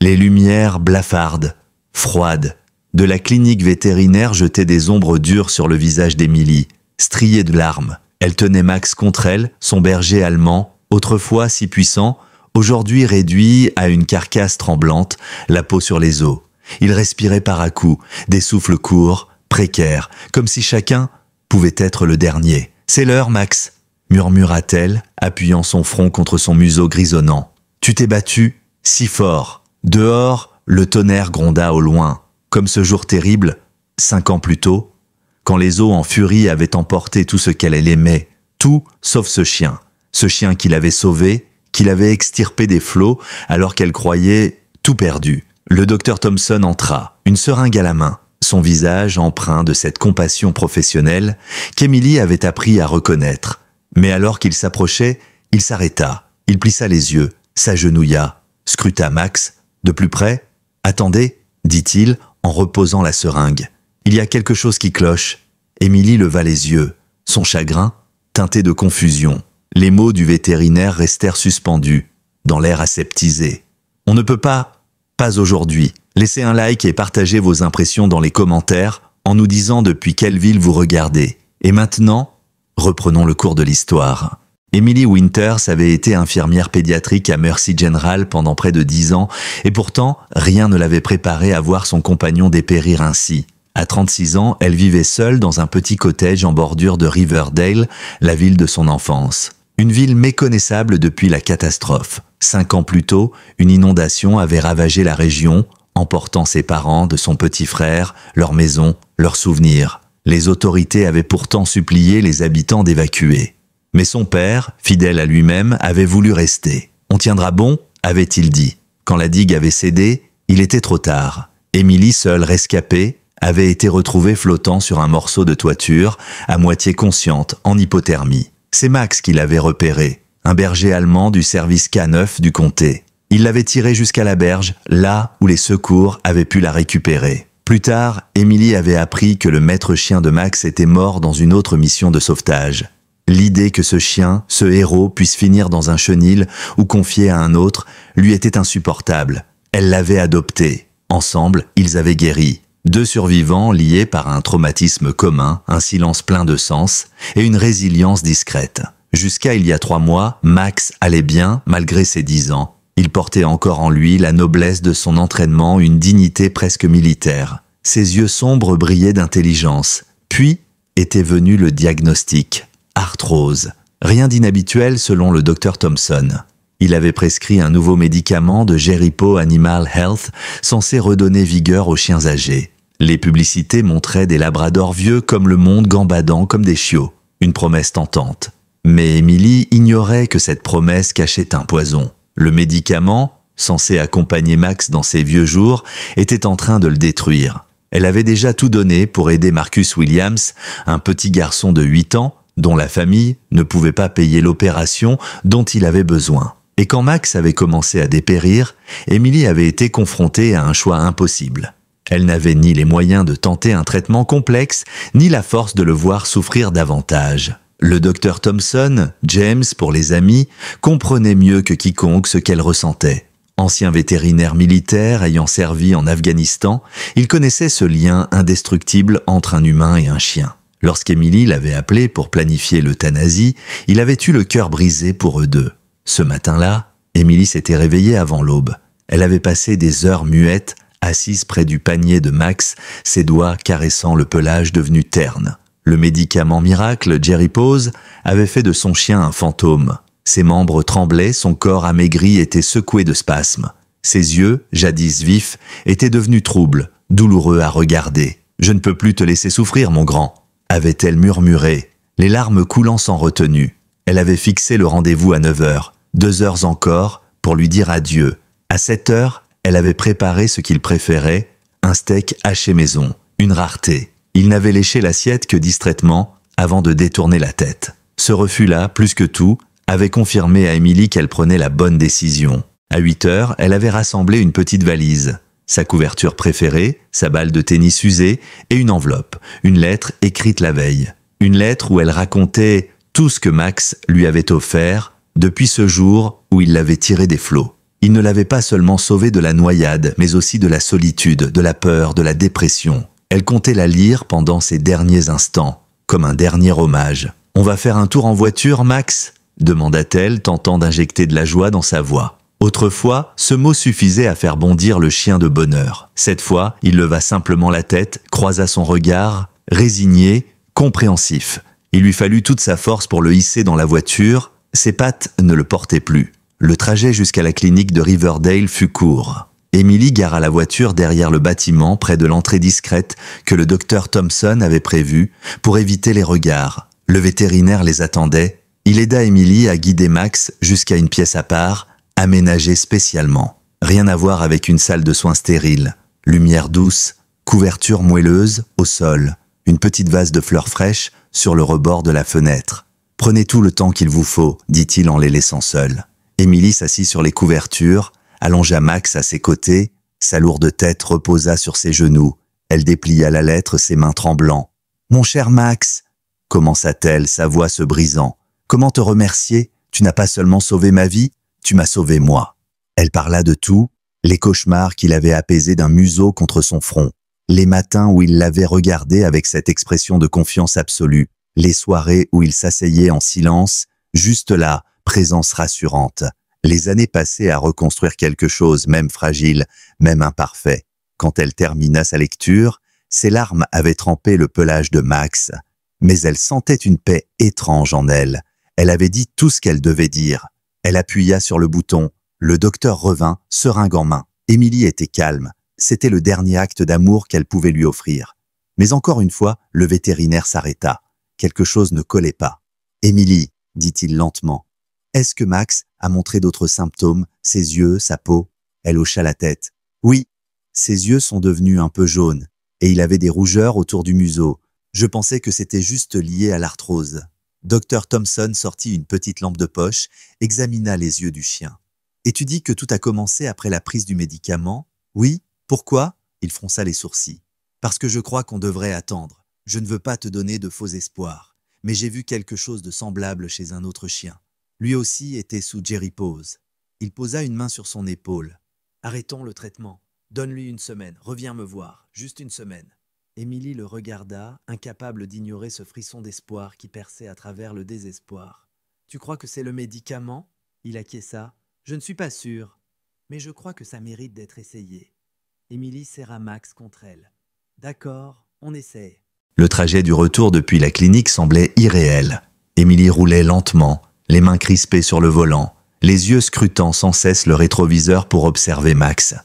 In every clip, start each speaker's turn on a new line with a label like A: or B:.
A: Les lumières blafardes, froides, de la clinique vétérinaire jetaient des ombres dures sur le visage d'Émilie, striée de larmes. Elle tenait Max contre elle, son berger allemand, autrefois si puissant, aujourd'hui réduit à une carcasse tremblante, la peau sur les os. Il respirait par à-coups, des souffles courts, précaires, comme si chacun pouvait être le dernier. « C'est l'heure, Max !» murmura-t-elle, appuyant son front contre son museau grisonnant. « Tu t'es battu si fort. » Dehors, le tonnerre gronda au loin, comme ce jour terrible, 5 ans plus tôt, quand les eaux en furie avaient emporté tout ce qu'elle aimait, tout sauf ce chien qu'il avait sauvé, qu'il avait extirpé des flots alors qu'elle croyait tout perdu. Le docteur Thompson entra, une seringue à la main, son visage empreint de cette compassion professionnelle qu'Émilie avait appris à reconnaître. Mais alors qu'il s'approchait, il s'arrêta, il plissa les yeux, s'agenouilla, scruta Max, de plus près. « Attendez, dit-il en reposant la seringue. Il y a quelque chose qui cloche. » Émilie leva les yeux, son chagrin teinté de confusion. Les mots du vétérinaire restèrent suspendus, dans l'air aseptisé. « On ne peut pas aujourd'hui. Laissez un like et partagez vos impressions dans les commentaires en nous disant depuis quelle ville vous regardez. Et maintenant, reprenons le cours de l'histoire. » Emily Winters avait été infirmière pédiatrique à Mercy General pendant près de 10 ans et pourtant, rien ne l'avait préparée à voir son compagnon dépérir ainsi. À 36 ans, elle vivait seule dans un petit cottage en bordure de Riverdale, la ville de son enfance. Une ville méconnaissable depuis la catastrophe. 5 ans plus tôt, une inondation avait ravagé la région, emportant ses parents, de son petit frère, leur maison, leurs souvenirs. Les autorités avaient pourtant supplié les habitants d'évacuer. Mais son père, fidèle à lui-même, avait voulu rester. « On tiendra bon ?» avait-il dit. Quand la digue avait cédé, il était trop tard. Émilie, seule rescapée, avait été retrouvée flottant sur un morceau de toiture, à moitié consciente, en hypothermie. C'est Max qui l'avait repérée, un berger allemand du service K9 du comté. Il l'avait tirée jusqu'à la berge, là où les secours avaient pu la récupérer. Plus tard, Émilie avait appris que le maître chien de Max était mort dans une autre mission de sauvetage. L'idée que ce chien, ce héros, puisse finir dans un chenil ou confié à un autre, lui était insupportable. Elle l'avait adopté. Ensemble, ils avaient guéri. 2 survivants liés par un traumatisme commun, un silence plein de sens et une résilience discrète. Jusqu'à il y a 3 mois, Max allait bien malgré ses 10 ans. Il portait encore en lui la noblesse de son entraînement, une dignité presque militaire. Ses yeux sombres brillaient d'intelligence. Puis était venu le diagnostic. Arthrose. Rien d'inhabituel selon le docteur Thompson. Il avait prescrit un nouveau médicament de Geripo Animal Health censé redonner vigueur aux chiens âgés. Les publicités montraient des labradors vieux comme le monde gambadant comme des chiots. Une promesse tentante. Mais Émilie ignorait que cette promesse cachait un poison. Le médicament, censé accompagner Max dans ses vieux jours, était en train de le détruire. Elle avait déjà tout donné pour aider Marcus Williams, un petit garçon de 8 ans, dont la famille ne pouvait pas payer l'opération dont il avait besoin. Et quand Max avait commencé à dépérir, Émilie avait été confrontée à un choix impossible. Elle n'avait ni les moyens de tenter un traitement complexe, ni la force de le voir souffrir davantage. Le docteur Thompson, James pour les amis, comprenait mieux que quiconque ce qu'elle ressentait. Ancien vétérinaire militaire ayant servi en Afghanistan, il connaissait ce lien indestructible entre un humain et un chien. Lorsqu'Émilie l'avait appelé pour planifier l'euthanasie, il avait eu le cœur brisé pour eux deux. Ce matin-là, Émilie s'était réveillée avant l'aube. Elle avait passé des heures muettes, assise près du panier de Max, ses doigts caressant le pelage devenu terne. Le médicament miracle, Geripose, avait fait de son chien un fantôme. Ses membres tremblaient, son corps amaigri était secoué de spasmes. Ses yeux, jadis vifs, étaient devenus troubles, douloureux à regarder. « Je ne peux plus te laisser souffrir, mon grand », avait-elle murmuré, les larmes coulant sans retenue. Elle avait fixé le rendez-vous à 9 heures, 2 heures encore, pour lui dire adieu. À 7 heures, elle avait préparé ce qu'il préférait, un steak haché maison, une rareté. Il n'avait léché l'assiette que distraitement, avant de détourner la tête. Ce refus-là, plus que tout, avait confirmé à Émilie qu'elle prenait la bonne décision. À 8 heures, elle avait rassemblé une petite valise. Sa couverture préférée, sa balle de tennis usée et une enveloppe, une lettre écrite la veille. Une lettre où elle racontait tout ce que Max lui avait offert depuis ce jour où il l'avait tiré des flots. Il ne l'avait pas seulement sauvée de la noyade, mais aussi de la solitude, de la peur, de la dépression. Elle comptait la lire pendant ses derniers instants, comme un dernier hommage. « On va faire un tour en voiture, Max ?» demanda-t-elle, tentant d'injecter de la joie dans sa voix. Autrefois, ce mot suffisait à faire bondir le chien de bonheur. Cette fois, il leva simplement la tête, croisa son regard, résigné, compréhensif. Il lui fallut toute sa force pour le hisser dans la voiture. Ses pattes ne le portaient plus. Le trajet jusqu'à la clinique de Riverdale fut court. Emily gara la voiture derrière le bâtiment près de l'entrée discrète que le docteur Thompson avait prévue pour éviter les regards. Le vétérinaire les attendait. Il aida Emily à guider Max jusqu'à une pièce à part, aménagée spécialement. Rien à voir avec une salle de soins stérile. Lumière douce, couverture moelleuse au sol, une petite vase de fleurs fraîches sur le rebord de la fenêtre. « Prenez tout le temps qu'il vous faut », dit-il en les laissant seuls. Emily s'assit sur les couvertures, allongea Max à ses côtés, sa lourde tête reposa sur ses genoux. Elle déplia la lettre, ses mains tremblant. « Mon cher Max !» commença-t-elle, sa voix se brisant. « Comment te remercier? Tu n'as pas seulement sauvé ma vie, tu m'as sauvé moi. » Elle parla de tout, les cauchemars qu'il avait apaisés d'un museau contre son front, les matins où il l'avait regardé avec cette expression de confiance absolue, les soirées où il s'asseyait en silence, juste là, présence rassurante. Les années passées à reconstruire quelque chose, même fragile, même imparfait. Quand elle termina sa lecture, ses larmes avaient trempé le pelage de Max, mais elle sentait une paix étrange en elle. Elle avait dit tout ce qu'elle devait dire. Elle appuya sur le bouton. Le docteur revint, seringue en main. Emily était calme. C'était le dernier acte d'amour qu'elle pouvait lui offrir. Mais encore une fois, le vétérinaire s'arrêta. Quelque chose ne collait pas. « Emily, » dit-il lentement, « est-ce que Max a montré d'autres symptômes, ses yeux, sa peau ?» Elle hocha la tête. « Oui, ses yeux sont devenus un peu jaunes, et il avait des rougeurs autour du museau. Je pensais que c'était juste lié à l'arthrose. » Dr Thompson sortit une petite lampe de poche, examina les yeux du chien. « Et tu dis que tout a commencé après la prise du médicament ? » ?»« Oui. Pourquoi ?» Il fronça les sourcils. « Parce que je crois qu'on devrait attendre. Je ne veux pas te donner de faux espoirs. Mais j'ai vu quelque chose de semblable chez un autre chien. Lui aussi était sous Jerry Pose. » Il posa une main sur son épaule. « Arrêtons le traitement. Donne-lui une semaine. Reviens me voir. Juste une semaine. » Emily le regarda, incapable d'ignorer ce frisson d'espoir qui perçait à travers le désespoir. « Tu crois que c'est le médicament ?» Il acquiesça. « Je ne suis pas sûr, mais je crois que ça mérite d'être essayé. » Emily serra Max contre elle. « D'accord, on essaie. » Le trajet du retour depuis la clinique semblait irréel. Emily roulait lentement, les mains crispées sur le volant, les yeux scrutant sans cesse le rétroviseur pour observer Max.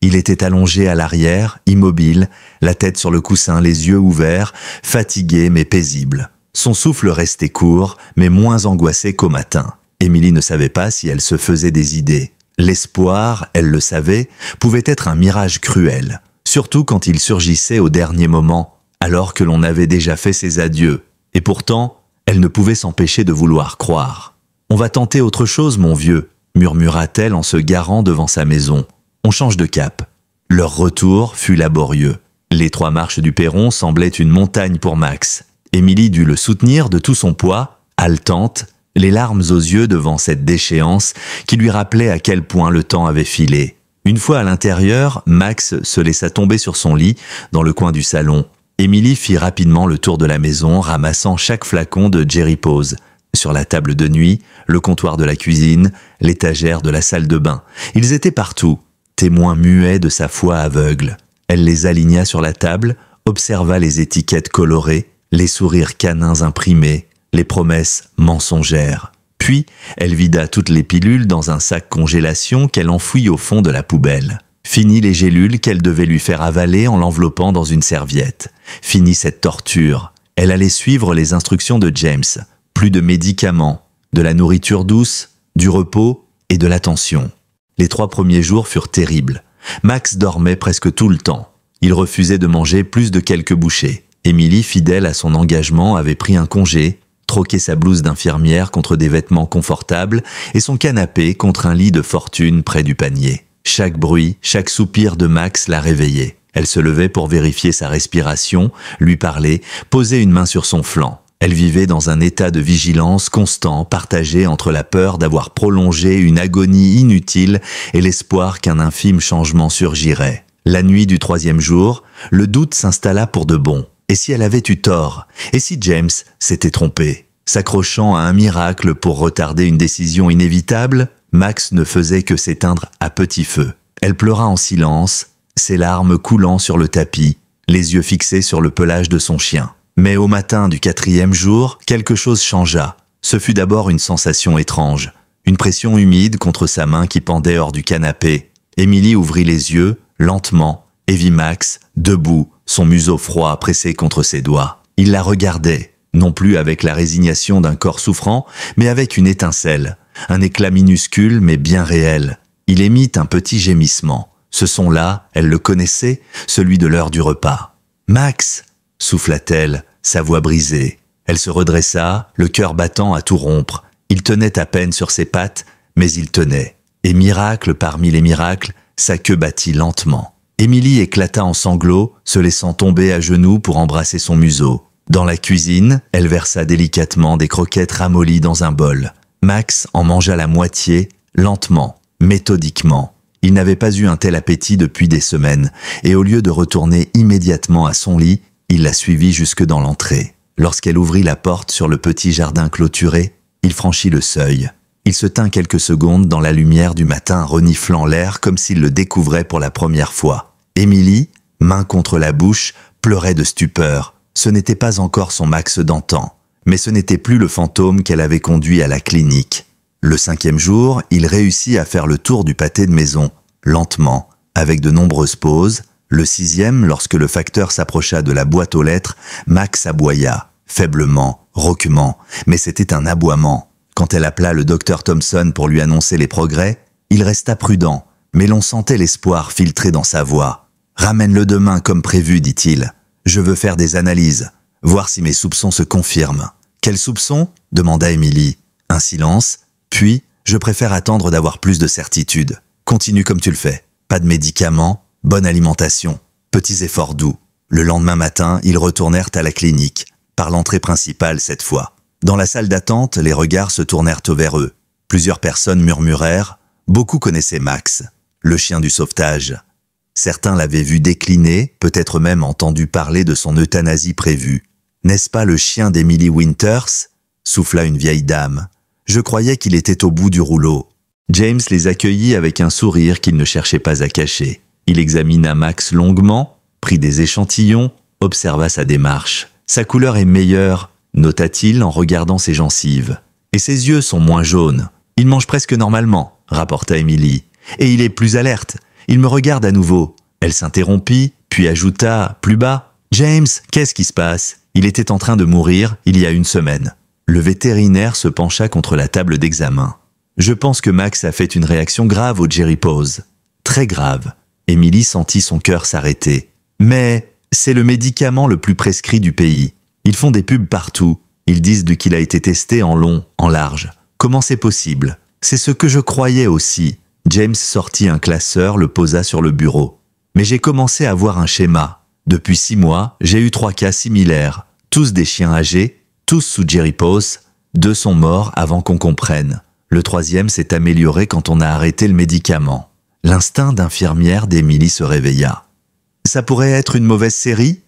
A: Il était allongé à l'arrière, immobile, la tête sur le coussin, les yeux ouverts, fatigué mais paisible. Son souffle restait court, mais moins angoissé qu'au matin. Emily ne savait pas si elle se faisait des idées. L'espoir, elle le savait, pouvait être un mirage cruel, surtout quand il surgissait au dernier moment, alors que l'on avait déjà fait ses adieux. Et pourtant, elle ne pouvait s'empêcher de vouloir croire. « On va tenter autre chose, mon vieux », murmura-t-elle en se garant devant sa maison. « On change de cap. » Leur retour fut laborieux. Les 3 marches du perron semblaient une montagne pour Max. Emily dut le soutenir de tout son poids, haletante, les larmes aux yeux devant cette déchéance qui lui rappelait à quel point le temps avait filé. Une fois à l'intérieur, Max se laissa tomber sur son lit, dans le coin du salon. Emily fit rapidement le tour de la maison, ramassant chaque flacon de Jerry Pose. Sur la table de nuit, le comptoir de la cuisine, l'étagère de la salle de bain. Ils étaient partout, témoins muets de sa foi aveugle. Elle les aligna sur la table, observa les étiquettes colorées, les sourires canins imprimés, les promesses mensongères. Puis, elle vida toutes les pilules dans un sac congélation qu'elle enfouit au fond de la poubelle. Fini les gélules qu'elle devait lui faire avaler en l'enveloppant dans une serviette. Fini cette torture. Elle allait suivre les instructions de James. Plus de médicaments, de la nourriture douce, du repos et de l'attention. Les 3 premiers jours furent terribles. Max dormait presque tout le temps. Il refusait de manger plus de quelques bouchées. Emily, fidèle à son engagement, avait pris un congé, troqué sa blouse d'infirmière contre des vêtements confortables et son canapé contre un lit de fortune près du panier. Chaque bruit, chaque soupir de Max la réveillait. Elle se levait pour vérifier sa respiration, lui parler, poser une main sur son flanc. Elle vivait dans un état de vigilance constant, partagé entre la peur d'avoir prolongé une agonie inutile et l'espoir qu'un infime changement surgirait. La nuit du 3e jour, le doute s'installa pour de bon. Et si elle avait eu tort? Et si James s'était trompé? S'accrochant à un miracle pour retarder une décision inévitable, Max ne faisait que s'éteindre à petit feu. Elle pleura en silence, ses larmes coulant sur le tapis, les yeux fixés sur le pelage de son chien. Mais au matin du 4e jour, quelque chose changea. Ce fut d'abord une sensation étrange, une pression humide contre sa main qui pendait hors du canapé. Émilie ouvrit les yeux, lentement, et vit Max, debout, son museau froid pressé contre ses doigts. Il la regardait, non plus avec la résignation d'un corps souffrant, mais avec une étincelle, un éclat minuscule mais bien réel. Il émit un petit gémissement. Ce son-là, elle le connaissait, celui de l'heure du repas. « Max !» souffla-t-elle, sa voix brisée. Elle se redressa, le cœur battant à tout rompre. Il tenait à peine sur ses pattes, mais il tenait. Et miracle parmi les miracles, sa queue battit lentement. Émilie éclata en sanglots, se laissant tomber à genoux pour embrasser son museau. Dans la cuisine, elle versa délicatement des croquettes ramollies dans un bol. Max en mangea la moitié, lentement, méthodiquement. Il n'avait pas eu un tel appétit depuis des semaines, et au lieu de retourner immédiatement à son lit, il la suivit jusque dans l'entrée. Lorsqu'elle ouvrit la porte sur le petit jardin clôturé, il franchit le seuil. Il se tint quelques secondes dans la lumière du matin reniflant l'air comme s'il le découvrait pour la première fois. Émilie, main contre la bouche, pleurait de stupeur. Ce n'était pas encore son Max d'antan, mais ce n'était plus le fantôme qu'elle avait conduit à la clinique. Le 5e jour, il réussit à faire le tour du pâté de maison, lentement, avec de nombreuses pauses. Le 6e, lorsque le facteur s'approcha de la boîte aux lettres, Max aboya, faiblement, rauquement, mais c'était un aboiement. Quand elle appela le docteur Thompson pour lui annoncer les progrès, il resta prudent, mais l'on sentait l'espoir filtrer dans sa voix. « Ramène-le demain comme prévu, dit-il. Je veux faire des analyses, voir si mes soupçons se confirment. »« Quels soupçons ?» demanda Émilie. Un silence, puis « Je préfère attendre d'avoir plus de certitude. Continue comme tu le fais. Pas de médicaments, bonne alimentation, petits efforts doux. » Le lendemain matin, ils retournèrent à la clinique, par l'entrée principale cette fois. Dans la salle d'attente, les regards se tournèrent vers eux. Plusieurs personnes murmurèrent. Beaucoup connaissaient Max, le chien du sauvetage. Certains l'avaient vu décliner, peut-être même entendu parler de son euthanasie prévue. « N'est-ce pas le chien d'Emily Winters ?» souffla une vieille dame. « Je croyais qu'il était au bout du rouleau. » James les accueillit avec un sourire qu'il ne cherchait pas à cacher. Il examina Max longuement, prit des échantillons, observa sa démarche. « Sa couleur est meilleure, nota-t-il en regardant ses gencives. « Et ses yeux sont moins jaunes. Il mange presque normalement, rapporta Émilie. Et il est plus alerte. Il me regarde à nouveau. » Elle s'interrompit, puis ajouta, plus bas, « James, qu'est-ce qui se passe? Il était en train de mourir il y a une semaine. » Le vétérinaire se pencha contre la table d'examen. « Je pense que Max a fait une réaction grave au Jerry Pose. Très grave. » Émilie sentit son cœur s'arrêter. « Mais c'est le médicament le plus prescrit du pays. Ils font des pubs partout. Ils disent qu'il a été testé en long, en large. Comment c'est possible? C'est ce que je croyais aussi. » James sortit un classeur, le posa sur le bureau. « Mais j'ai commencé à voir un schéma. Depuis 6 mois, j'ai eu 3 cas similaires. Tous des chiens âgés, tous sous Jerry Pose. 2 sont morts avant qu'on comprenne. Le 3e s'est amélioré quand on a arrêté le médicament. » L'instinct d'infirmière d'Émilie se réveilla. « Ça pourrait être une mauvaise série?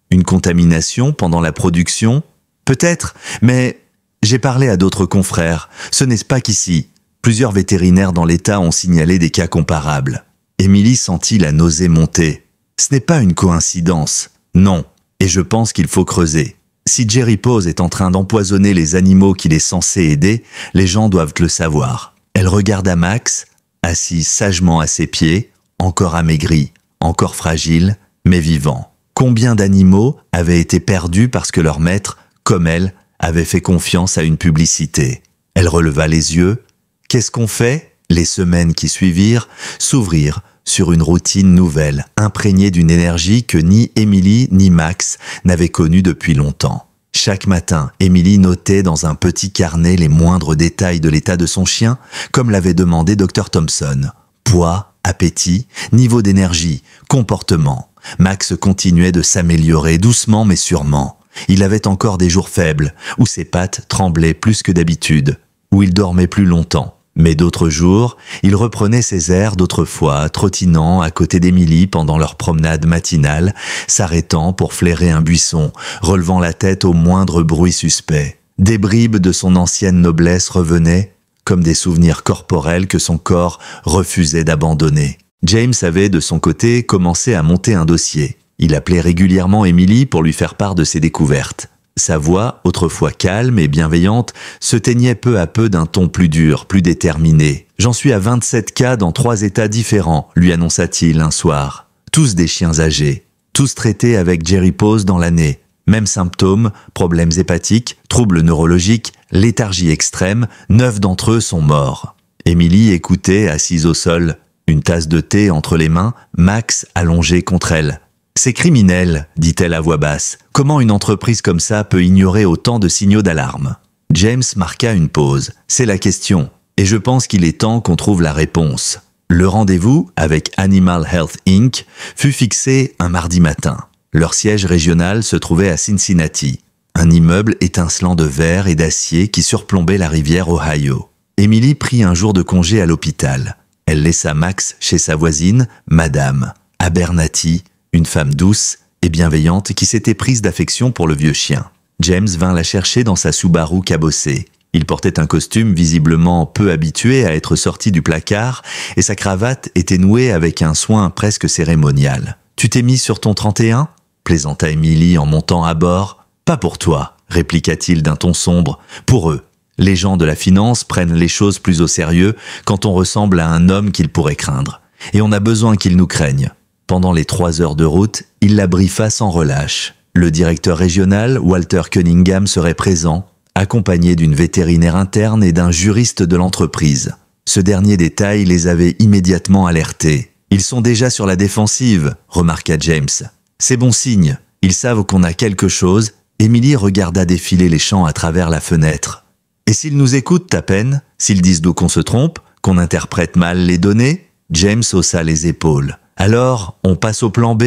A: Une contamination pendant la production? Peut-être, mais j'ai parlé à d'autres confrères. Ce n'est pas qu'ici. Plusieurs vétérinaires dans l'État ont signalé des cas comparables. » Émilie sentit la nausée monter. « Ce n'est pas une coïncidence. Non. Et je pense qu'il faut creuser. Si Jerry Pose est en train d'empoisonner les animaux qu'il est censé aider, les gens doivent le savoir. » Elle regarda Max, assis sagement à ses pieds, encore amaigri, encore fragile, mais vivant. Combien d'animaux avaient été perdus parce que leur maître, comme elle, avait fait confiance à une publicité? Elle releva les yeux. Qu'est-ce qu'on fait? Les semaines qui suivirent s'ouvrirent sur une routine nouvelle, imprégnée d'une énergie que ni Émilie ni Max n'avaient connue depuis longtemps. Chaque matin, Émilie notait dans un petit carnet les moindres détails de l'état de son chien, comme l'avait demandé Dr Thompson. Poids, appétit, niveau d'énergie, comportement. Max continuait de s'améliorer doucement mais sûrement. Il avait encore des jours faibles, où ses pattes tremblaient plus que d'habitude, où il dormait plus longtemps. Mais d'autres jours, il reprenait ses airs d'autrefois, trottinant à côté d'Emily pendant leur promenade matinale, s'arrêtant pour flairer un buisson, relevant la tête au moindre bruit suspect. Des bribes de son ancienne noblesse revenaient, comme des souvenirs corporels que son corps refusait d'abandonner. James avait, de son côté, commencé à monter un dossier. Il appelait régulièrement Emily pour lui faire part de ses découvertes. Sa voix, autrefois calme et bienveillante, se teignait peu à peu d'un ton plus dur, plus déterminé. « J'en suis à 27 cas dans 3 états différents », lui annonça-t-il un soir. Tous des chiens âgés, tous traités avec Jerry Pose dans l'année. Mêmes symptômes, problèmes hépatiques, troubles neurologiques, léthargie extrême, 9 d'entre eux sont morts. Emily écoutait, assise au sol, une tasse de thé entre les mains, Max allongé contre elle. « C'est criminel », dit-elle à voix basse. « Comment une entreprise comme ça peut ignorer autant de signaux d'alarme ?» James marqua une pause. « C'est la question, et je pense qu'il est temps qu'on trouve la réponse. » Le rendez-vous avec Animal Health Inc. fut fixé un mardi matin. Leur siège régional se trouvait à Cincinnati, un immeuble étincelant de verre et d'acier qui surplombait la rivière Ohio. Emily prit un jour de congé à l'hôpital. Elle laissa Max chez sa voisine, Madame Abernathy, une femme douce et bienveillante qui s'était prise d'affection pour le vieux chien. James vint la chercher dans sa Subaru cabossée. Il portait un costume visiblement peu habitué à être sorti du placard et sa cravate était nouée avec un soin presque cérémonial. « Tu t'es mis sur ton 31 ?» plaisanta Emily en montant à bord. « Pas pour toi », répliqua-t-il d'un ton sombre. « Pour eux. Les gens de la finance prennent les choses plus au sérieux quand on ressemble à un homme qu'ils pourraient craindre. Et on a besoin qu'ils nous craignent. » Pendant les 3 heures de route, il la briefa sans relâche. Le directeur régional, Walter Cunningham, serait présent, accompagné d'une vétérinaire interne et d'un juriste de l'entreprise. Ce dernier détail les avait immédiatement alertés. « Ils sont déjà sur la défensive », remarqua James. « C'est bon signe. Ils savent qu'on a quelque chose. » Emily regarda défiler les champs à travers la fenêtre. « Et s'ils nous écoutent à peine, s'ils disent d'où qu'on se trompe, qu'on interprète mal les données ?» James haussa les épaules. Alors, on passe au plan B,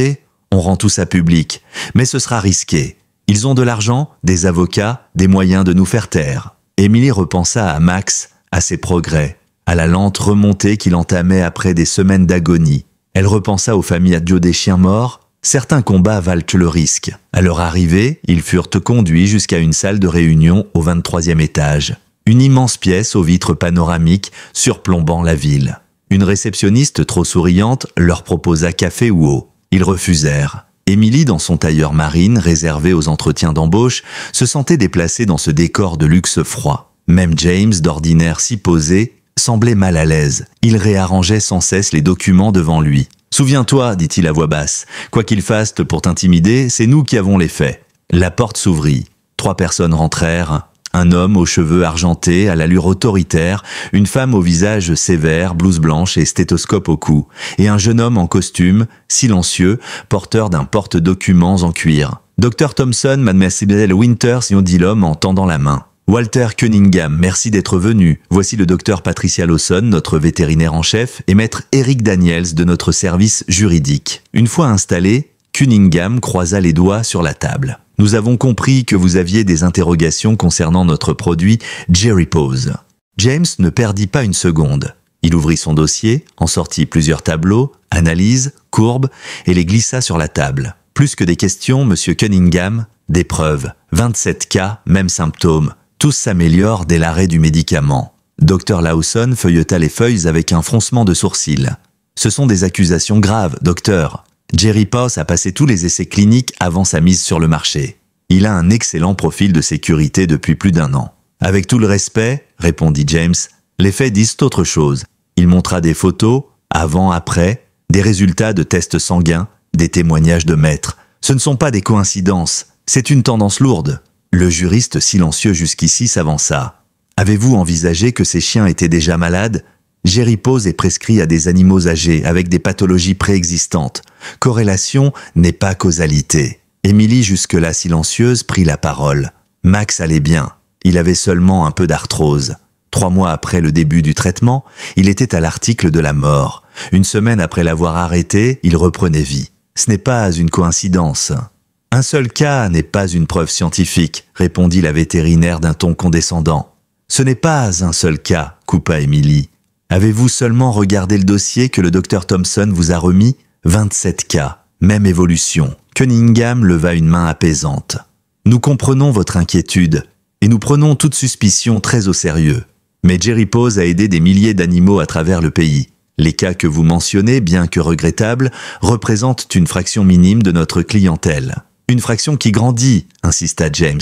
A: on rend tout ça public. Mais ce sera risqué. Ils ont de l'argent, des avocats, des moyens de nous faire taire. Emily repensa à Max, à ses progrès, à la lente remontée qu'il entamait après des semaines d'agonie. Elle repensa aux familles adieux des chiens morts. Certains combats valent le risque. À leur arrivée, ils furent conduits jusqu'à une salle de réunion au 23e étage. Une immense pièce aux vitres panoramiques surplombant la ville. Une réceptionniste trop souriante leur proposa café ou eau. Ils refusèrent. Emily, dans son tailleur marine réservé aux entretiens d'embauche, se sentait déplacée dans ce décor de luxe froid. Même James, d'ordinaire si posé, semblait mal à l'aise. Il réarrangeait sans cesse les documents devant lui. « Souviens-toi, dit-il à voix basse, quoi qu'ils fassent pour t'intimider, c'est nous qui avons les faits. » La porte s'ouvrit. 3 personnes rentrèrent. Un homme aux cheveux argentés, à l'allure autoritaire, une femme au visage sévère, blouse blanche et stéthoscope au cou, et un jeune homme en costume, silencieux, porteur d'un porte-documents en cuir. « Dr Thompson, Mademoiselle Winters » dit l'homme en tendant la main. « Walter Cunningham, merci d'être venu. Voici le docteur Patricia Lawson, notre vétérinaire en chef, et maître Eric Daniels de notre service juridique. » Une fois installé, Cunningham croisa les doigts sur la table. « Nous avons compris que vous aviez des interrogations concernant notre produit Jerry Pose. » James ne perdit pas une seconde. Il ouvrit son dossier, en sortit plusieurs tableaux, analyses, courbes, et les glissa sur la table. Plus que des questions, Monsieur Cunningham, des preuves. 27 cas, mêmes symptômes. Tous s'améliorent dès l'arrêt du médicament. Dr Lawson feuilleta les feuilles avec un froncement de sourcils. « Ce sont des accusations graves, docteur. Jerry Pose a passé tous les essais cliniques avant sa mise sur le marché. Il a un excellent profil de sécurité depuis plus d'1 an. » « Avec tout le respect, répondit James, les faits disent autre chose. Il montra des photos, avant, après, des résultats de tests sanguins, des témoignages de maîtres. Ce ne sont pas des coïncidences, c'est une tendance lourde. » Le juriste silencieux jusqu'ici s'avança. « Avez-vous envisagé que ces chiens étaient déjà malades ? Jerry Pose est prescrit à des animaux âgés avec des pathologies préexistantes. Corrélation n'est pas causalité. » Emily, jusque-là silencieuse, prit la parole. Max allait bien. Il avait seulement un peu d'arthrose. 3 mois après le début du traitement, il était à l'article de la mort. 1 semaine après l'avoir arrêté, il reprenait vie. Ce n'est pas une coïncidence. Un seul cas n'est pas une preuve scientifique, répondit la vétérinaire d'un ton condescendant. Ce n'est pas un seul cas, coupa Emily. Avez-vous seulement regardé le dossier que le docteur Thompson vous a remis? 27 cas, même évolution. Cunningham leva une main apaisante. Nous comprenons votre inquiétude, et nous prenons toute suspicion très au sérieux. Mais Jerry Pose a aidé des milliers d'animaux à travers le pays. Les cas que vous mentionnez, bien que regrettables, représentent une fraction minime de notre clientèle. Une fraction qui grandit, insista James.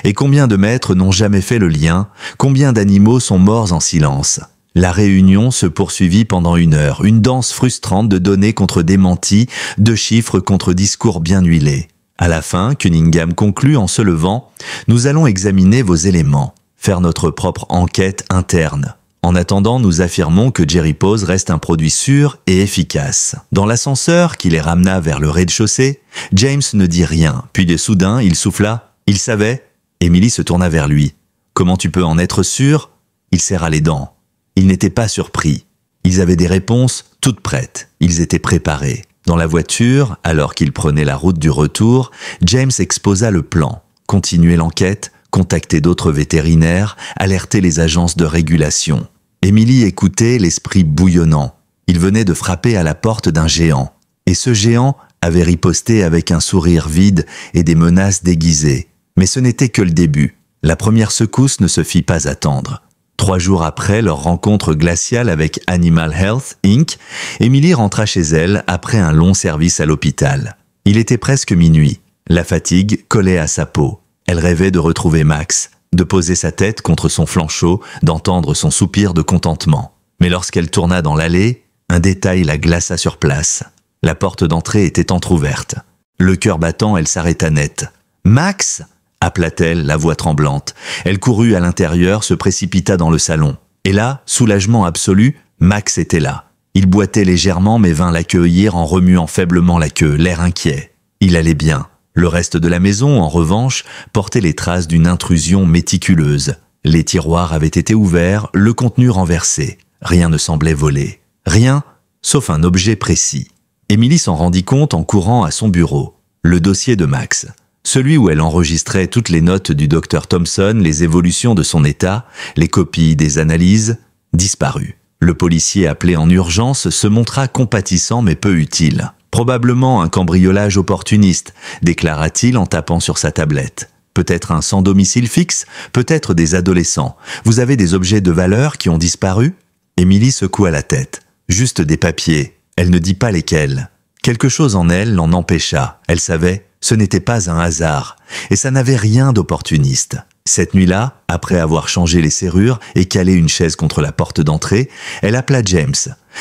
A: Et combien de maîtres n'ont jamais fait le lien? Combien d'animaux sont morts en silence? La réunion se poursuivit pendant 1 heure, une danse frustrante de données contre démentis, de chiffres contre discours bien huilés. À la fin, Cunningham conclut en se levant « Nous allons examiner vos éléments, faire notre propre enquête interne. En attendant, nous affirmons que Jerry Pose reste un produit sûr et efficace. » Dans l'ascenseur qui les ramena vers le rez-de-chaussée, James ne dit rien, puis de soudain, il souffla « Il savait ?» Emily se tourna vers lui. « Comment tu peux en être sûr ?» Il serra les dents. Ils n'étaient pas surpris. Ils avaient des réponses toutes prêtes. Ils étaient préparés. Dans la voiture, alors qu'ils prenaient la route du retour, James exposa le plan. Continuer l'enquête, contacter d'autres vétérinaires, alerter les agences de régulation. Emily écoutait, l'esprit bouillonnant. Il venait de frapper à la porte d'un géant. Et ce géant avait riposté avec un sourire vide et des menaces déguisées. Mais ce n'était que le début. La première secousse ne se fit pas attendre. 3 jours après leur rencontre glaciale avec Animal Health, Inc., Emily rentra chez elle après un long service à l'hôpital. Il était presque minuit. La fatigue collait à sa peau. Elle rêvait de retrouver Max, de poser sa tête contre son flanc chaud, d'entendre son soupir de contentement. Mais lorsqu'elle tourna dans l'allée, un détail la glaça sur place. La porte d'entrée était entr'ouverte. Le cœur battant, elle s'arrêta net. « Max !» appela-t-elle, la voix tremblante. Elle courut à l'intérieur, se précipita dans le salon. Et là, soulagement absolu, Max était là. Il boitait légèrement mais vint l'accueillir en remuant faiblement la queue, l'air inquiet. Il allait bien. Le reste de la maison, en revanche, portait les traces d'une intrusion méticuleuse. Les tiroirs avaient été ouverts, le contenu renversé. Rien ne semblait voler. Rien, sauf un objet précis. Emily s'en rendit compte en courant à son bureau. Le dossier de Max. Celui où elle enregistrait toutes les notes du docteur Thompson, les évolutions de son état, les copies des analyses, disparu. Le policier appelé en urgence se montra compatissant mais peu utile. Probablement un cambriolage opportuniste, déclara-t-il en tapant sur sa tablette. Peut-être un sans domicile fixe, peut-être des adolescents. Vous avez des objets de valeur qui ont disparu? Emily secoua la tête. Juste des papiers. Elle ne dit pas lesquels. Quelque chose en elle l'en empêcha. Elle savait. Ce n'était pas un hasard, et ça n'avait rien d'opportuniste. Cette nuit-là, après avoir changé les serrures et calé une chaise contre la porte d'entrée, elle appela James.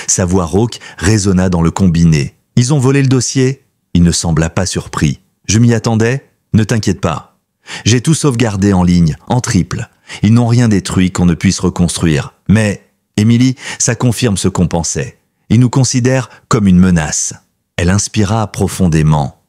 A: Sa voix rauque résonna dans le combiné. « Ils ont volé le dossier ?» Il ne sembla pas surpris. « Je m'y attendais ? Ne t'inquiète pas. J'ai tout sauvegardé en ligne, en triple. Ils n'ont rien détruit qu'on ne puisse reconstruire. Mais, Emily, ça confirme ce qu'on pensait. Ils nous considèrent comme une menace. » Elle inspira profondément.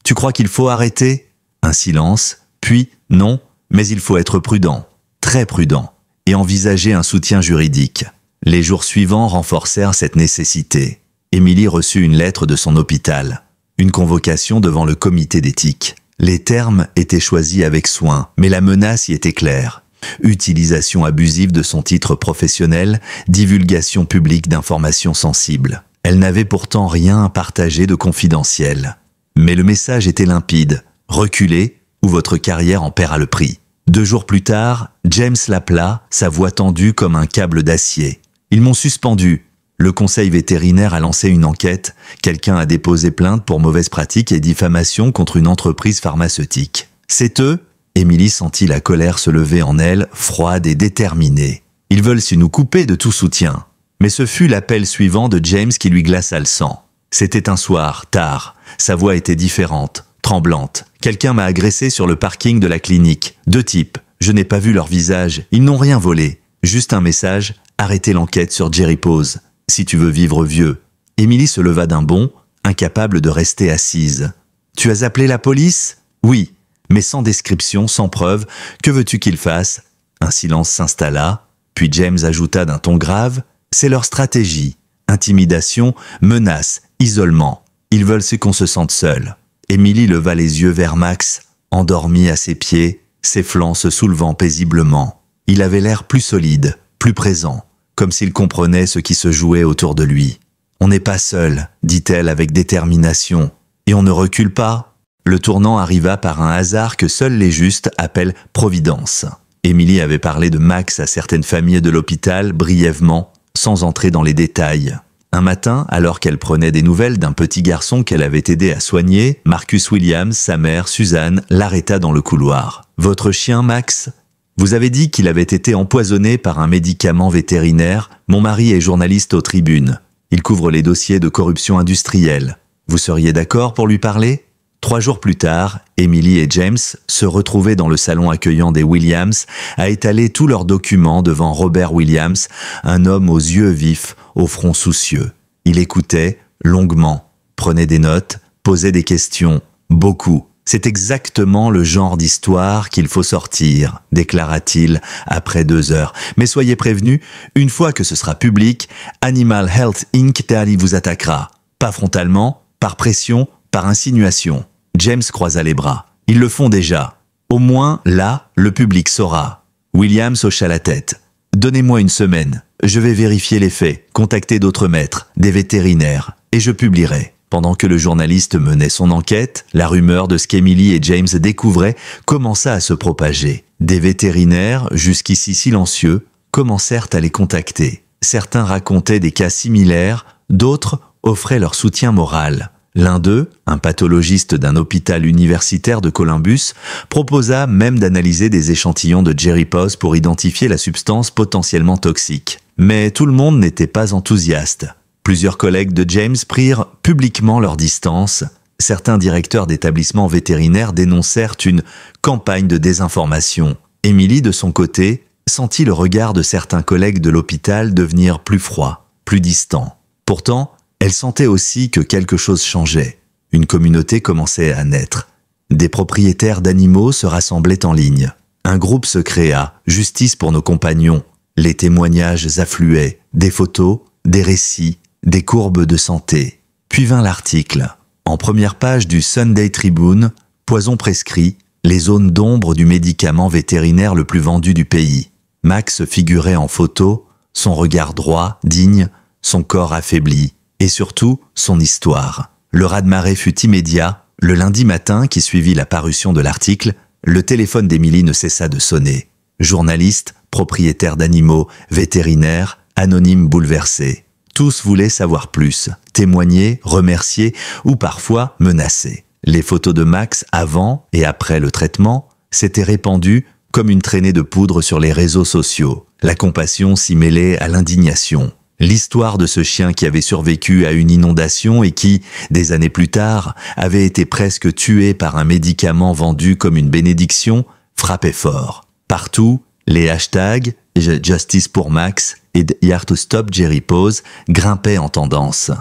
A: « Tu crois qu'il faut arrêter ?» Un silence, puis « Non, mais il faut être prudent, très prudent, et envisager un soutien juridique. » Les jours suivants renforcèrent cette nécessité. Emily reçut une lettre de son hôpital, une convocation devant le comité d'éthique. Les termes étaient choisis avec soin, mais la menace y était claire. Utilisation abusive de son titre professionnel, divulgation publique d'informations sensibles. Elle n'avait pourtant rien à partager de confidentiel. Mais le message était limpide. Reculez, ou votre carrière en paiera le prix. 2 jours plus tard, James l'appela, sa voix tendue comme un câble d'acier. Ils m'ont suspendu. Le conseil vétérinaire a lancé une enquête. Quelqu'un a déposé plainte pour mauvaise pratique et diffamation contre une entreprise pharmaceutique. C'est eux? Emily sentit la colère se lever en elle, froide et déterminée. Ils veulent nous couper de tout soutien. Mais ce fut l'appel suivant de James qui lui glaça le sang. C'était un soir, tard. Sa voix était différente, tremblante. Quelqu'un m'a agressé sur le parking de la clinique. 2 types. Je n'ai pas vu leur visage. Ils n'ont rien volé. Juste un message. Arrêtez l'enquête sur Jerry Pose. Si tu veux vivre vieux. Emily se leva d'un bond, incapable de rester assise. Tu as appelé la police? Oui, mais sans description, sans preuve. Que veux-tu qu'ils fassent? Un silence s'installa. Puis James ajouta d'un ton grave. C'est leur stratégie. Intimidation, menace, isolement. Ils veulent qu'on se sente seul. Émilie leva les yeux vers Max, endormi à ses pieds, ses flancs se soulevant paisiblement. Il avait l'air plus solide, plus présent, comme s'il comprenait ce qui se jouait autour de lui. « On n'est pas seul, dit-elle avec détermination, et on ne recule pas. » Le tournant arriva par un hasard que seuls les justes appellent providence. Émilie avait parlé de Max à certaines familles de l'hôpital brièvement, sans entrer dans les détails. Un matin, alors qu'elle prenait des nouvelles d'un petit garçon qu'elle avait aidé à soigner, Marcus Williams, sa mère, Suzanne, l'arrêta dans le couloir. « Votre chien, Max ? Vous avez dit qu'il avait été empoisonné par un médicament vétérinaire. Mon mari est journaliste aux Tribunes. Il couvre les dossiers de corruption industrielle. Vous seriez d'accord pour lui parler ?» 3 jours plus tard, Emily et James se retrouvaient dans le salon accueillant des Williams à étaler tous leurs documents devant Robert Williams, un homme aux yeux vifs, au front soucieux. Il écoutait longuement, prenait des notes, posait des questions, beaucoup. C'est exactement le genre d'histoire qu'il faut sortir, déclara-t-il après 2 heures. Mais soyez prévenus, une fois que ce sera public, Animal Health Inc. vous attaquera. Pas frontalement, par pression, par insinuation. James croisa les bras. Ils le font déjà. Au moins, là, le public saura. Williams hocha la tête. Donnez-moi une semaine. Je vais vérifier les faits, contacter d'autres maîtres, des vétérinaires, et je publierai. Pendant que le journaliste menait son enquête, la rumeur de ce qu'Emily et James découvraient commença à se propager. Des vétérinaires, jusqu'ici silencieux, commencèrent à les contacter. Certains racontaient des cas similaires, d'autres offraient leur soutien moral. L'un d'eux, un pathologiste d'un hôpital universitaire de Columbus, proposa même d'analyser des échantillons de Jerry Pos pour identifier la substance potentiellement toxique. Mais tout le monde n'était pas enthousiaste. Plusieurs collègues de James prirent publiquement leur distance. Certains directeurs d'établissements vétérinaires dénoncèrent une campagne de désinformation. Emily, de son côté, sentit le regard de certains collègues de l'hôpital devenir plus froid, plus distant. Pourtant, elle sentait aussi que quelque chose changeait. Une communauté commençait à naître. Des propriétaires d'animaux se rassemblaient en ligne. Un groupe se créa, Justice pour nos compagnons. Les témoignages affluaient, des photos, des récits, des courbes de santé. Puis vint l'article. En première page du Sunday Tribune, poison prescrit, les zones d'ombre du médicament vétérinaire le plus vendu du pays. Max figurait en photo, son regard droit, digne, son corps affaibli. Et surtout, son histoire. Le raz-de-marée fut immédiat. Le lundi matin qui suivit la parution de l'article, le téléphone d'Emily ne cessa de sonner. Journaliste, propriétaire d'animaux, vétérinaire, anonyme bouleversé. Tous voulaient savoir plus, témoigner, remercier ou parfois menacer. Les photos de Max avant et après le traitement s'étaient répandues comme une traînée de poudre sur les réseaux sociaux. La compassion s'y mêlait à l'indignation. L'histoire de ce chien qui avait survécu à une inondation et qui, des années plus tard, avait été presque tué par un médicament vendu comme une bénédiction, frappait fort. Partout, les hashtags « Justice pour Max » et « Here to Stop Jerry Pos » grimpaient en tendance.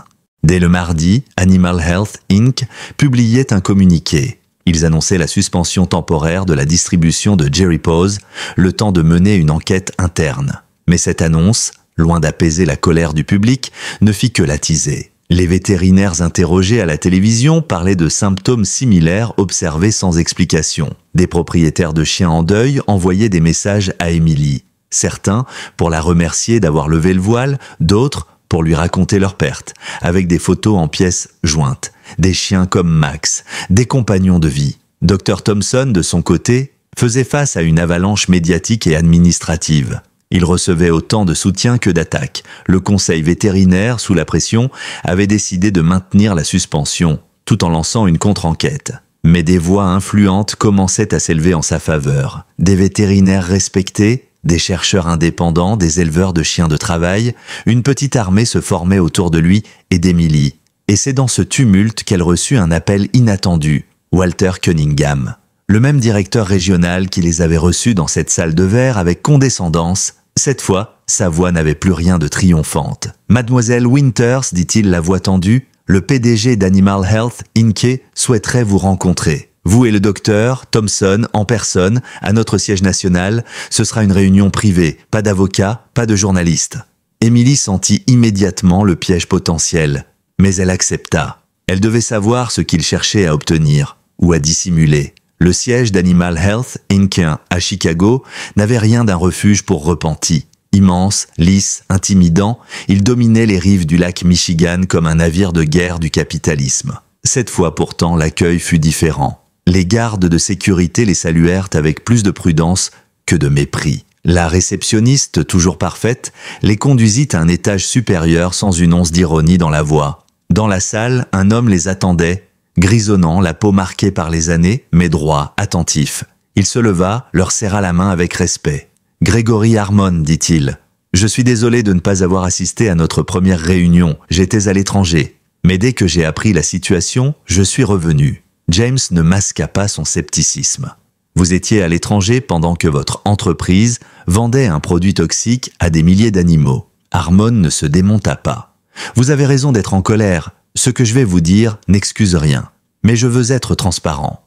A: Dès le mardi, Animal Health Inc. publiait un communiqué. Ils annonçaient la suspension temporaire de la distribution de Jerry Pos, le temps de mener une enquête interne. Mais cette annonce, loin d'apaiser la colère du public, ne fit que l'attiser. Les vétérinaires interrogés à la télévision parlaient de symptômes similaires observés sans explication. Des propriétaires de chiens en deuil envoyaient des messages à Emily. Certains pour la remercier d'avoir levé le voile, d'autres pour lui raconter leurs pertes, avec des photos en pièces jointes. Des chiens comme Max, des compagnons de vie. Dr Thompson, de son côté, faisait face à une avalanche médiatique et administrative. Il recevait autant de soutien que d'attaques. Le conseil vétérinaire, sous la pression, avait décidé de maintenir la suspension, tout en lançant une contre-enquête. Mais des voix influentes commençaient à s'élever en sa faveur. Des vétérinaires respectés, des chercheurs indépendants, des éleveurs de chiens de travail, une petite armée se formait autour de lui et d'Emily. Et c'est dans ce tumulte qu'elle reçut un appel inattendu, Walter Cunningham. Le même directeur régional qui les avait reçus dans cette salle de verre avec condescendance. Cette fois, sa voix n'avait plus rien de triomphante. « Mademoiselle Winters, dit-il la voix tendue, le PDG d'Animal Health Inc. souhaiterait vous rencontrer. Vous et le docteur Thompson, en personne, à notre siège national, ce sera une réunion privée, pas d'avocat, pas de journaliste. » Emily sentit immédiatement le piège potentiel, mais elle accepta. Elle devait savoir ce qu'il cherchait à obtenir, ou à dissimuler. Le siège d'Animal Health Inc. à Chicago n'avait rien d'un refuge pour repentis. Immense, lisse, intimidant, il dominait les rives du lac Michigan comme un navire de guerre du capitalisme. Cette fois pourtant, l'accueil fut différent. Les gardes de sécurité les saluèrent avec plus de prudence que de mépris. La réceptionniste, toujours parfaite, les conduisit à un étage supérieur sans une once d'ironie dans la voix. Dans la salle, un homme les attendait, grisonnant, la peau marquée par les années, mais droit, attentif. Il se leva, leur serra la main avec respect. « Gregory Harmon, dit-il. Je suis désolé de ne pas avoir assisté à notre première réunion, j'étais à l'étranger. Mais dès que j'ai appris la situation, je suis revenu. » James ne masqua pas son scepticisme. Vous étiez à l'étranger pendant que votre entreprise vendait un produit toxique à des milliers d'animaux. Harmon ne se démonta pas. Vous avez raison d'être en colère. Ce que je vais vous dire n'excuse rien. Mais je veux être transparent.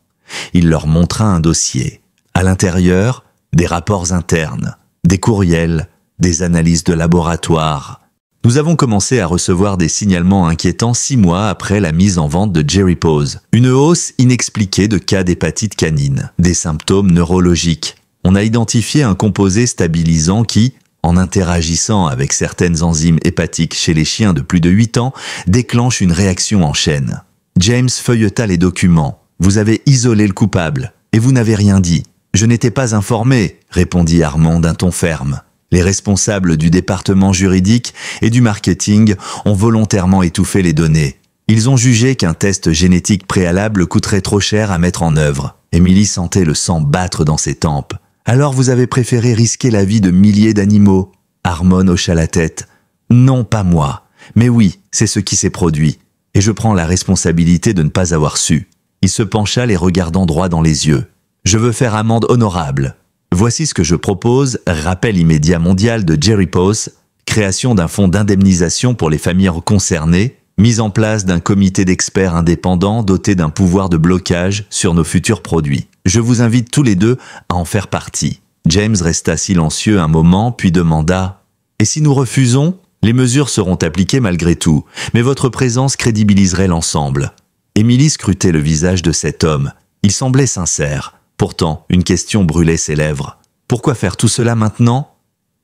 A: Il leur montra un dossier. À l'intérieur, des rapports internes, des courriels, des analyses de laboratoire. Nous avons commencé à recevoir des signalements inquiétants 6 mois après la mise en vente de Jerry Pose. Une hausse inexpliquée de cas d'hépatite canine, des symptômes neurologiques. On a identifié un composé stabilisant qui, en interagissant avec certaines enzymes hépatiques chez les chiens de plus de 8 ans, déclenche une réaction en chaîne. James feuilleta les documents. Vous avez isolé le coupable, et vous n'avez rien dit. Je n'étais pas informé, répondit Harmon d'un ton ferme. Les responsables du département juridique et du marketing ont volontairement étouffé les données. Ils ont jugé qu'un test génétique préalable coûterait trop cher à mettre en œuvre. Emily sentait le sang battre dans ses tempes. Alors vous avez préféré risquer la vie de milliers d'animaux? Harmon hocha la tête. Non, pas moi. Mais oui, c'est ce qui s'est produit. Et je prends la responsabilité de ne pas avoir su. Il se pencha les regardant droit dans les yeux. Je veux faire amende honorable. Voici ce que je propose, rappel immédiat mondial de Jerry Pose, création d'un fonds d'indemnisation pour les familles concernées, mise en place d'un comité d'experts indépendants doté d'un pouvoir de blocage sur nos futurs produits. Je vous invite tous les deux à en faire partie. James resta silencieux un moment, puis demanda « Et si nous refusons? Les mesures seront appliquées malgré tout, mais votre présence crédibiliserait l'ensemble. » Emily scrutait le visage de cet homme. Il semblait sincère. Pourtant, une question brûlait ses lèvres. Pourquoi faire tout cela maintenant?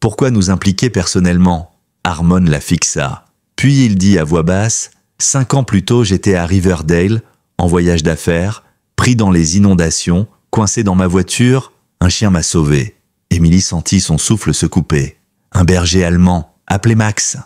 A: Pourquoi nous impliquer personnellement? Harmon la fixa. Puis il dit à voix basse, « 5 ans plus tôt, j'étais à Riverdale, en voyage d'affaires, pris dans les inondations, coincé dans ma voiture, un chien m'a sauvé. » Emily sentit son souffle se couper. « Un berger allemand, appelé Max. »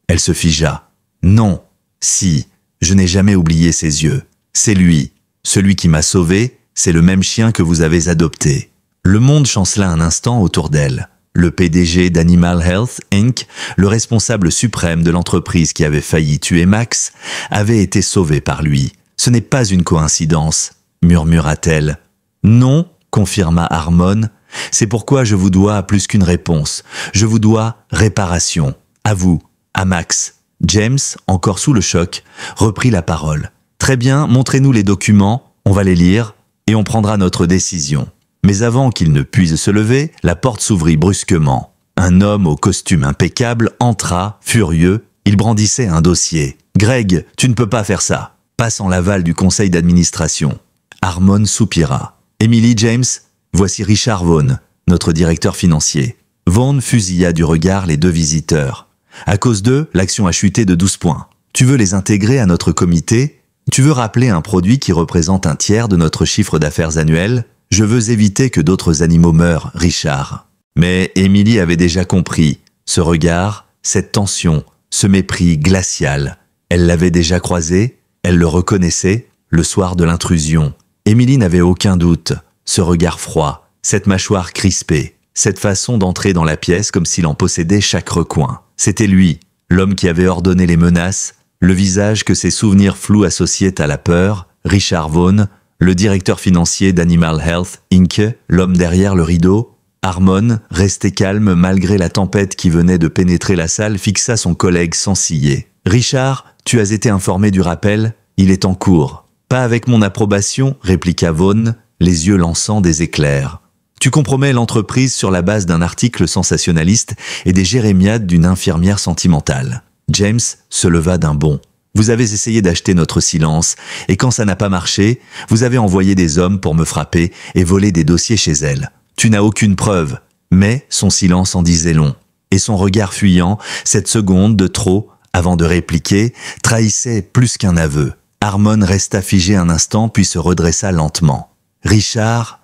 A: Elle se figea. « Non, si, je n'ai jamais oublié ses yeux. C'est lui, celui qui m'a sauvé. C'est le même chien que vous avez adopté. » Le monde chancela un instant autour d'elle. Le PDG d'Animal Health Inc., le responsable suprême de l'entreprise qui avait failli tuer Max, avait été sauvé par lui. « Ce n'est pas une coïncidence, » murmura-t-elle. « Non, » confirma Harmon. « C'est pourquoi je vous dois plus qu'une réponse. Je vous dois réparation. À vous, à Max. » James, encore sous le choc, reprit la parole. « Très bien, montrez-nous les documents, on va les lire. » Et on prendra notre décision. Mais avant qu'il ne puisse se lever, la porte s'ouvrit brusquement. Un homme au costume impeccable entra, furieux. Il brandissait un dossier. « Greg, tu ne peux pas faire ça. Pas sans l'aval du conseil d'administration. » Harmon soupira. « Emily, James, voici Richard Vaughn, notre directeur financier. » Vaughn fusilla du regard les 2 visiteurs. « À cause d'eux, l'action a chuté de 12 points. Tu veux les intégrer à notre comité ? Tu veux rappeler un produit qui représente un tiers de notre chiffre d'affaires annuel? Je veux éviter que d'autres animaux meurent, Richard. » Mais Emily avait déjà compris. Ce regard, cette tension, ce mépris glacial. Elle l'avait déjà croisé, elle le reconnaissait, le soir de l'intrusion. Emily n'avait aucun doute. Ce regard froid, cette mâchoire crispée, cette façon d'entrer dans la pièce comme s'il en possédait chaque recoin. C'était lui, l'homme qui avait ordonné les menaces, le visage que ses souvenirs flous associaient à la peur, Richard Vaughn, le directeur financier d'Animal Health Inc., l'homme derrière le rideau. Harmon, resté calme malgré la tempête qui venait de pénétrer la salle, fixa son collègue sans ciller. « Richard, tu as été informé du rappel? Il est en cours. »« Pas avec mon approbation, » répliqua Vaughn, les yeux lançant des éclairs. « Tu compromets l'entreprise sur la base d'un article sensationnaliste et des jérémiades d'une infirmière sentimentale. » James se leva d'un bond. « Vous avez essayé d'acheter notre silence, et quand ça n'a pas marché, vous avez envoyé des hommes pour me frapper et voler des dossiers chez elle. Tu n'as aucune preuve, mais son silence en disait long. Et son regard fuyant, cette seconde de trop, avant de répliquer, trahissait plus qu'un aveu. Harmon resta figé un instant puis se redressa lentement. « Richard,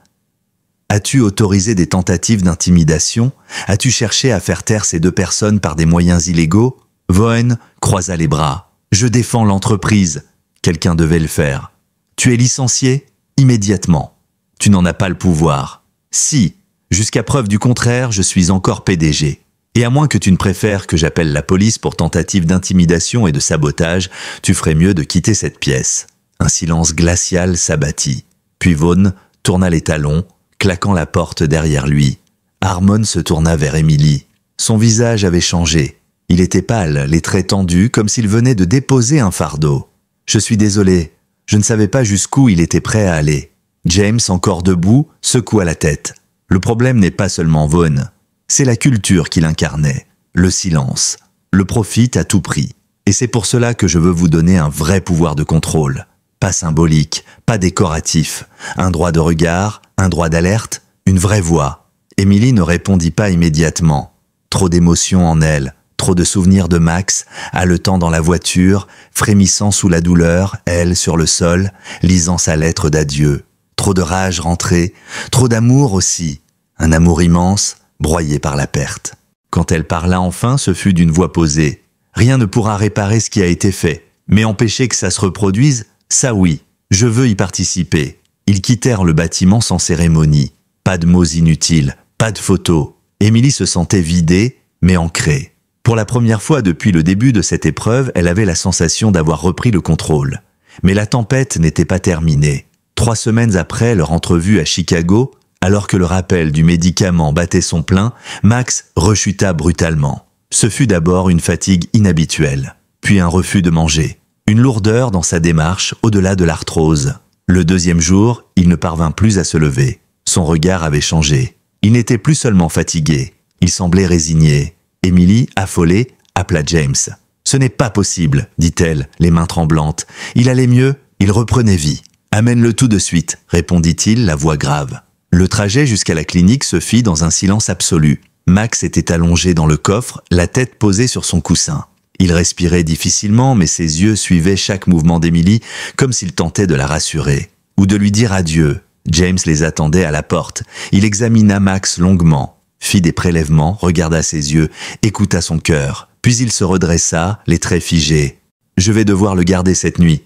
A: as-tu autorisé des tentatives d'intimidation? As-tu cherché à faire taire ces deux personnes par des moyens illégaux ?» Vaughn croisa les bras. « Je défends l'entreprise. Quelqu'un devait le faire. Tu es licencié? Immédiatement. Tu n'en as pas le pouvoir. Si, jusqu'à preuve du contraire, je suis encore PDG. Et à moins que tu ne préfères que j'appelle la police pour tentative d'intimidation et de sabotage, tu ferais mieux de quitter cette pièce. » Un silence glacial s'abattit. Puis Vaughn tourna les talons, claquant la porte derrière lui. Harmon se tourna vers Emily. Son visage avait changé. Il était pâle, les traits tendus, comme s'il venait de déposer un fardeau. « Je suis désolé, je ne savais pas jusqu'où il était prêt à aller. » James, encore debout, secoua la tête. Le problème n'est pas seulement Vaughn. C'est la culture qu'il incarnait, le silence, le profit à tout prix. Et c'est pour cela que je veux vous donner un vrai pouvoir de contrôle. Pas symbolique, pas décoratif. Un droit de regard, un droit d'alerte, une vraie voix. Emily ne répondit pas immédiatement. Trop d'émotions en elle, trop de souvenirs de Max, haletant dans la voiture, frémissant sous la douleur, elle sur le sol, lisant sa lettre d'adieu. Trop de rage rentrée, trop d'amour aussi. Un amour immense, broyé par la perte. Quand elle parla enfin, ce fut d'une voix posée. « Rien ne pourra réparer ce qui a été fait, mais empêcher que ça se reproduise, ça oui, je veux y participer. » Ils quittèrent le bâtiment sans cérémonie. Pas de mots inutiles, pas de photos. Emily se sentait vidée, mais ancrée. Pour la première fois depuis le début de cette épreuve, elle avait la sensation d'avoir repris le contrôle. Mais la tempête n'était pas terminée. 3 semaines après leur entrevue à Chicago, alors que le rappel du médicament battait son plein, Max rechuta brutalement. Ce fut d'abord une fatigue inhabituelle, puis un refus de manger, une lourdeur dans sa démarche au-delà de l'arthrose. Le 2e jour, il ne parvint plus à se lever. Son regard avait changé. Il n'était plus seulement fatigué, il semblait résigné. Emily, affolée, appela James. « Ce n'est pas possible, dit-elle, les mains tremblantes. Il allait mieux, il reprenait vie. »« Amène-le tout de suite, répondit-il, la voix grave. Le trajet jusqu'à la clinique se fit dans un silence absolu. Max était allongé dans le coffre, la tête posée sur son coussin. Il respirait difficilement, mais ses yeux suivaient chaque mouvement d'Emily, comme s'il tentait de la rassurer. Ou de lui dire adieu. James les attendait à la porte. Il examina Max longuement, fit des prélèvements, regarda ses yeux, écouta son cœur. Puis il se redressa, les traits figés. « Je vais devoir le garder cette nuit.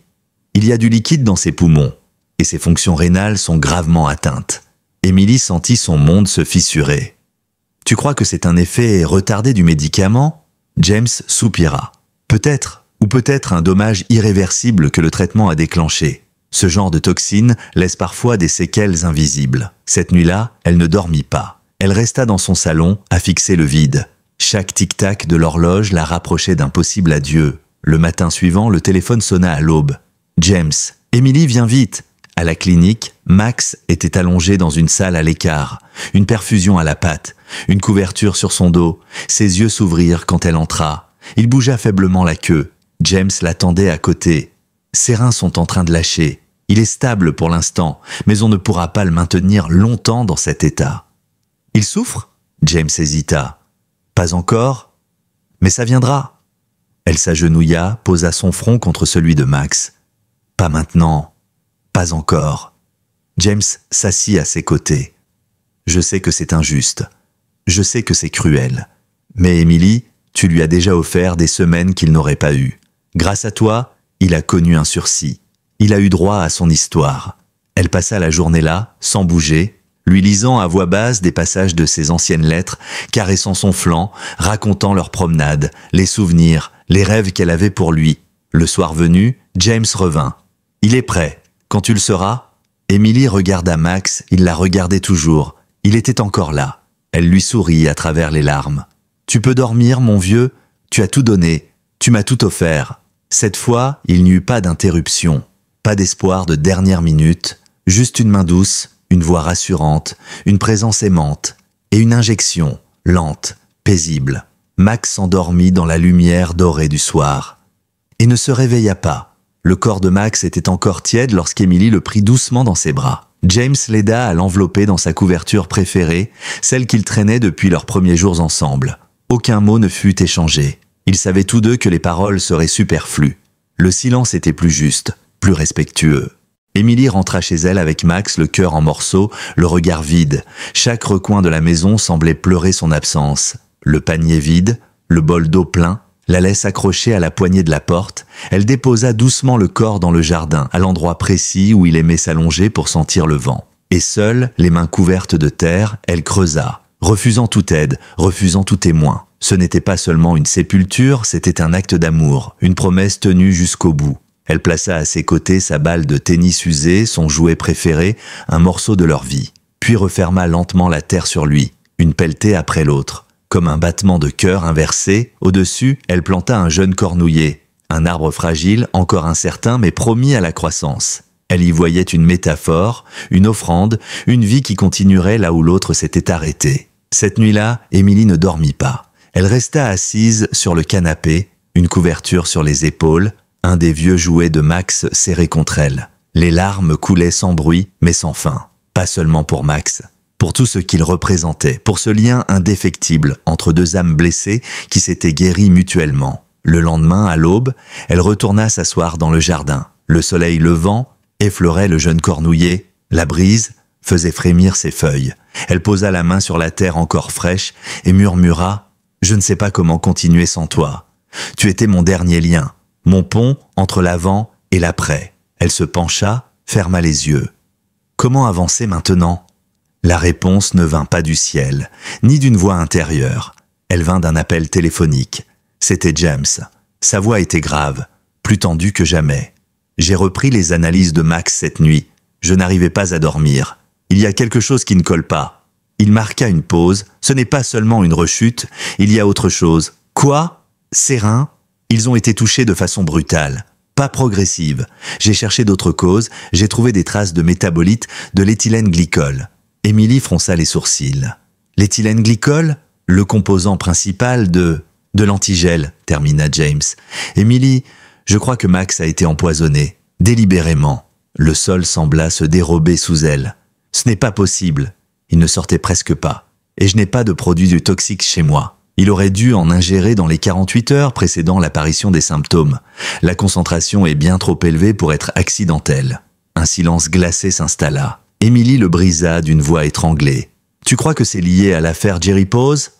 A: Il y a du liquide dans ses poumons, et ses fonctions rénales sont gravement atteintes. » Emily sentit son monde se fissurer. « Tu crois que c'est un effet retardé du médicament ?» James soupira. « Peut-être, ou peut-être un dommage irréversible que le traitement a déclenché. Ce genre de toxine laisse parfois des séquelles invisibles. » Cette nuit-là, elle ne dormit pas. Elle resta dans son salon, à fixer le vide. Chaque tic-tac de l'horloge la rapprochait d'un possible adieu. Le matin suivant, le téléphone sonna à l'aube. « James, Emily, viens vite !» À la clinique, Max était allongé dans une salle à l'écart, une perfusion à la patte, une couverture sur son dos. Ses yeux s'ouvrirent quand elle entra. Il bougea faiblement la queue. James l'attendait à côté. Ses reins sont en train de lâcher. Il est stable pour l'instant, mais on ne pourra pas le maintenir longtemps dans cet état. « Il souffre ?» James hésita. « Pas encore, mais ça viendra. » Elle s'agenouilla, posa son front contre celui de Max. « Pas maintenant. Pas encore. » James s'assit à ses côtés. « Je sais que c'est injuste. Je sais que c'est cruel. Mais Emily, tu lui as déjà offert des semaines qu'il n'aurait pas eues. Grâce à toi, il a connu un sursis. Il a eu droit à son histoire. » Elle passa la journée là, sans bouger, lui lisant à voix basse des passages de ses anciennes lettres, caressant son flanc, racontant leurs promenades, les souvenirs, les rêves qu'elle avait pour lui. Le soir venu, James revint. « Il est prêt. Quand tu le seras ?» Emily regarda Max, il la regardait toujours. Il était encore là. Elle lui sourit à travers les larmes. « Tu peux dormir, mon vieux. Tu as tout donné. Tu m'as tout offert. » Cette fois, il n'y eut pas d'interruption. Pas d'espoir de dernière minute. Juste une main douce, une voix rassurante, une présence aimante. Et une injection, lente, paisible. Max s'endormit dans la lumière dorée du soir. et ne se réveilla pas. Le corps de Max était encore tiède lorsqu'Emily le prit doucement dans ses bras. James l'aida à l'envelopper dans sa couverture préférée, celle qu'ils traînaient depuis leurs premiers jours ensemble. Aucun mot ne fut échangé. Ils savaient tous deux que les paroles seraient superflues. Le silence était plus juste, plus respectueux. Emily rentra chez elle avec Max, le cœur en morceaux, le regard vide. Chaque recoin de la maison semblait pleurer son absence. Le panier vide, le bol d'eau plein, la laisse accrochée à la poignée de la porte, elle déposa doucement le corps dans le jardin, à l'endroit précis où il aimait s'allonger pour sentir le vent. Et seule, les mains couvertes de terre, elle creusa, refusant toute aide, refusant tout témoin. Ce n'était pas seulement une sépulture, c'était un acte d'amour, une promesse tenue jusqu'au bout. Elle plaça à ses côtés sa balle de tennis usée, son jouet préféré, un morceau de leur vie, puis referma lentement la terre sur lui, une pelletée après l'autre. Comme un battement de cœur inversé, au-dessus, elle planta un jeune cornouiller, un arbre fragile, encore incertain mais promis à la croissance. Elle y voyait une métaphore, une offrande, une vie qui continuerait là où l'autre s'était arrêté. Cette nuit-là, Emily ne dormit pas. Elle resta assise sur le canapé, une couverture sur les épaules, un des vieux jouets de Max serré contre elle. Les larmes coulaient sans bruit, mais sans fin. Pas seulement pour Max, pour tout ce qu'il représentait, pour ce lien indéfectible entre deux âmes blessées qui s'étaient guéries mutuellement. Le lendemain, à l'aube, elle retourna s'asseoir dans le jardin. Le soleil levant effleurait le jeune cornouiller. La brise faisait frémir ses feuilles. Elle posa la main sur la terre encore fraîche et murmura « Je ne sais pas comment continuer sans toi. Tu étais mon dernier lien, mon pont entre l'avant et l'après. » Elle se pencha, ferma les yeux. Comment avancer maintenant ? La réponse ne vint pas du ciel, ni d'une voix intérieure. Elle vint d'un appel téléphonique. C'était James. Sa voix était grave, plus tendue que jamais. J'ai repris les analyses de Max cette nuit. Je n'arrivais pas à dormir. Il y a quelque chose qui ne colle pas. Il marqua une pause. Ce n'est pas seulement une rechute, il y a autre chose. Quoi ? Ses reins ? Ils ont été touchés de façon brutale. Pas progressive. J'ai cherché d'autres causes, j'ai trouvé des traces de métabolites de l'éthylène glycol. Emily fronça les sourcils. L'éthylène glycol ? Le composant principal de l'antigel, termina James. Emily, je crois que Max a été empoisonné, délibérément. Le sol sembla se dérober sous elle. Ce n'est pas possible. Il ne sortait presque pas. Et je n'ai pas de produit toxique chez moi. Il aurait dû en ingérer dans les 48 heures précédant l'apparition des symptômes. La concentration est bien trop élevée pour être accidentelle. Un silence glacé s'installa. Emily le brisa d'une voix étranglée. « Tu crois que c'est lié à l'affaire Jerry Pose ?»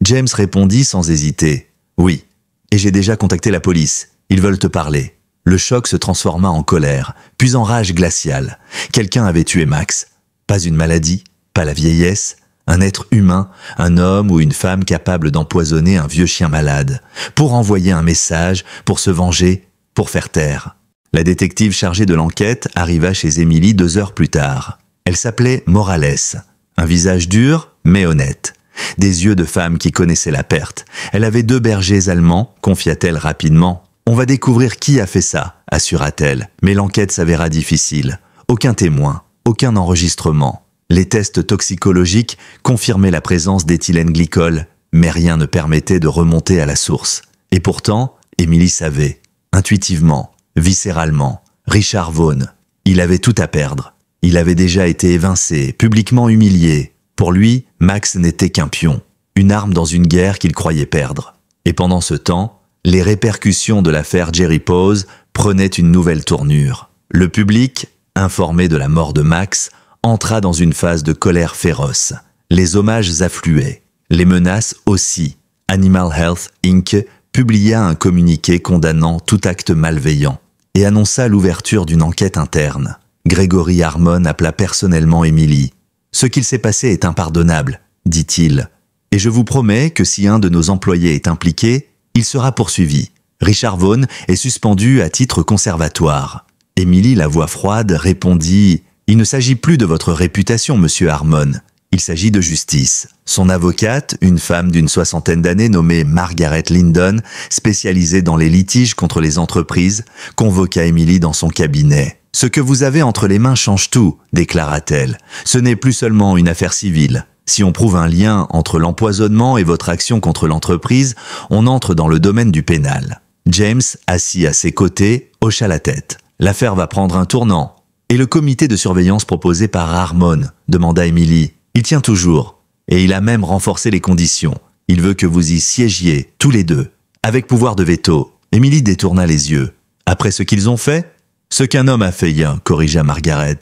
A: James répondit sans hésiter. « Oui, et j'ai déjà contacté la police. Ils veulent te parler. » Le choc se transforma en colère, puis en rage glaciale. Quelqu'un avait tué Max. Pas une maladie, pas la vieillesse, un être humain, un homme ou une femme capable d'empoisonner un vieux chien malade, pour envoyer un message, pour se venger, pour faire taire. La détective chargée de l'enquête arriva chez Emily 2 heures plus tard. Elle s'appelait Morales. Un visage dur, mais honnête. Des yeux de femme qui connaissait la perte. Elle avait 2 bergers allemands, confia-t-elle rapidement. « On va découvrir qui a fait ça », assura-t-elle. Mais l'enquête s'avéra difficile. Aucun témoin, aucun enregistrement. Les tests toxicologiques confirmaient la présence d'éthylène glycol, mais rien ne permettait de remonter à la source. Et pourtant, Emily savait, intuitivement, viscéralement, Richard Vaughn. Il avait tout à perdre. Il avait déjà été évincé, publiquement humilié. Pour lui, Max n'était qu'un pion, une arme dans une guerre qu'il croyait perdre. Et pendant ce temps, les répercussions de l'affaire Jerry Pose prenaient une nouvelle tournure. Le public, informé de la mort de Max, entra dans une phase de colère féroce. Les hommages affluaient, les menaces aussi. Animal Health Inc. publia un communiqué condamnant tout acte malveillant et annonça l'ouverture d'une enquête interne. Gregory Harmon appela personnellement Emily. « Ce qu'il s'est passé est impardonnable, dit-il. Et je vous promets que si un de nos employés est impliqué, il sera poursuivi. Richard Vaughn est suspendu à titre conservatoire. » Emily, la voix froide, répondit « Il ne s'agit plus de votre réputation, monsieur Harmon. Il s'agit de justice. » Son avocate, une femme d'une 60aine d'années nommée Margaret Lindon, spécialisée dans les litiges contre les entreprises, convoqua Emily dans son cabinet. « Ce que vous avez entre les mains change tout, déclara-t-elle. Ce n'est plus seulement une affaire civile. Si on prouve un lien entre l'empoisonnement et votre action contre l'entreprise, on entre dans le domaine du pénal. James, assis à ses côtés, hocha la tête. L'affaire va prendre un tournant. Et le comité de surveillance proposé par Harmon, demanda Emily. Il tient toujours. Et il a même renforcé les conditions. Il veut que vous y siégiez, tous les deux. Avec pouvoir de veto. Emily détourna les yeux. Après ce qu'ils ont fait? Ce qu'un homme a fait hier, corrigea Margaret.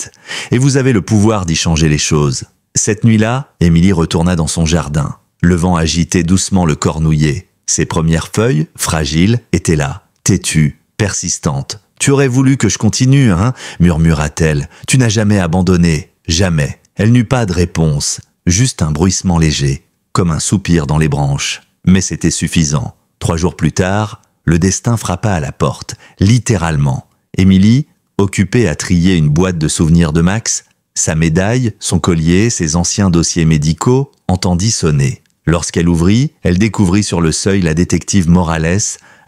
A: Et vous avez le pouvoir d'y changer les choses. Cette nuit-là, Emily retourna dans son jardin. Le vent agitait doucement le cornouiller. Ses premières feuilles, fragiles, étaient là, têtues, persistantes. « Tu aurais voulu que je continue, hein » murmura-t-elle. « Tu n'as jamais abandonné, jamais. » Elle n'eut pas de réponse, juste un bruissement léger, comme un soupir dans les branches. Mais c'était suffisant. 3 jours plus tard, le destin frappa à la porte, littéralement. Emily, occupée à trier une boîte de souvenirs de Max, sa médaille, son collier, ses anciens dossiers médicaux, entendit sonner. Lorsqu'elle ouvrit, elle découvrit sur le seuil la détective Morales,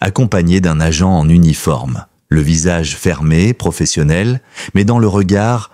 A: accompagnée d'un agent en uniforme. Le visage fermé, professionnel, mais dans le regard,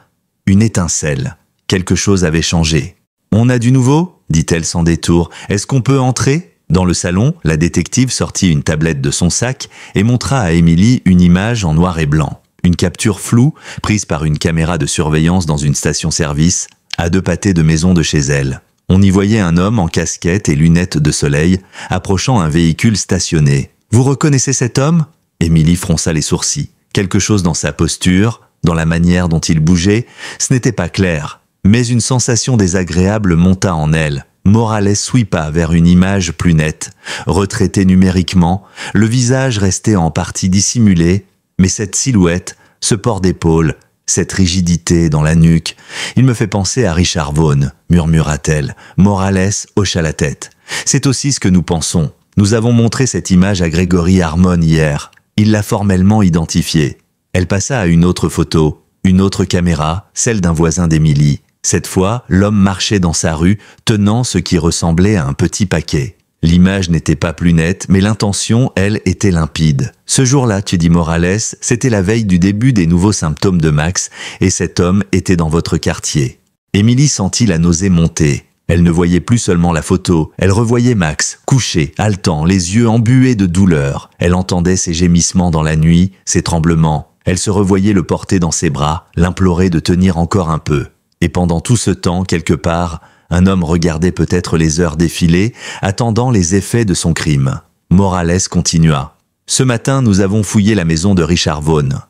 A: une étincelle. Quelque chose avait changé. « On a du nouveau ?» dit-elle sans détour. « Est-ce qu'on peut entrer ?» Dans le salon, la détective sortit une tablette de son sac et montra à Emily une image en noir et blanc. Une capture floue, prise par une caméra de surveillance dans une station-service, à 2 pâtés de maison de chez elle. On y voyait un homme en casquette et lunettes de soleil, approchant un véhicule stationné. « Vous reconnaissez cet homme ?» Emily fronça les sourcils. Quelque chose dans sa posture, dans la manière dont il bougeait, ce n'était pas clair. Mais une sensation désagréable monta en elle. Morales sweepa vers une image plus nette. Retraité numériquement, le visage restait en partie dissimulé, mais cette silhouette, ce port d'épaule, cette rigidité dans la nuque, il me fait penser à Richard Vaughn, murmura-t-elle. Morales hocha la tête. C'est aussi ce que nous pensons. Nous avons montré cette image à Gregory Harmon hier. Il l'a formellement identifiée. Elle passa à une autre photo, une autre caméra, celle d'un voisin d'Emily. Cette fois, l'homme marchait dans sa rue, tenant ce qui ressemblait à un petit paquet. L'image n'était pas plus nette, mais l'intention, elle, était limpide. Ce jour-là, tu dis Morales, c'était la veille du début des nouveaux symptômes de Max, et cet homme était dans votre quartier. Emily sentit la nausée monter. Elle ne voyait plus seulement la photo, elle revoyait Max, couché, haletant, les yeux embués de douleur. Elle entendait ses gémissements dans la nuit, ses tremblements. Elle se revoyait le porter dans ses bras, l'implorer de tenir encore un peu. Et pendant tout ce temps, quelque part, un homme regardait peut-être les heures défiler, attendant les effets de son crime. Morales continua. « Ce matin, nous avons fouillé la maison de Richard Vaughn.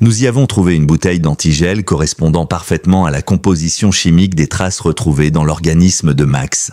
A: Nous y avons trouvé une bouteille d'antigel correspondant parfaitement à la composition chimique des traces retrouvées dans l'organisme de Max. »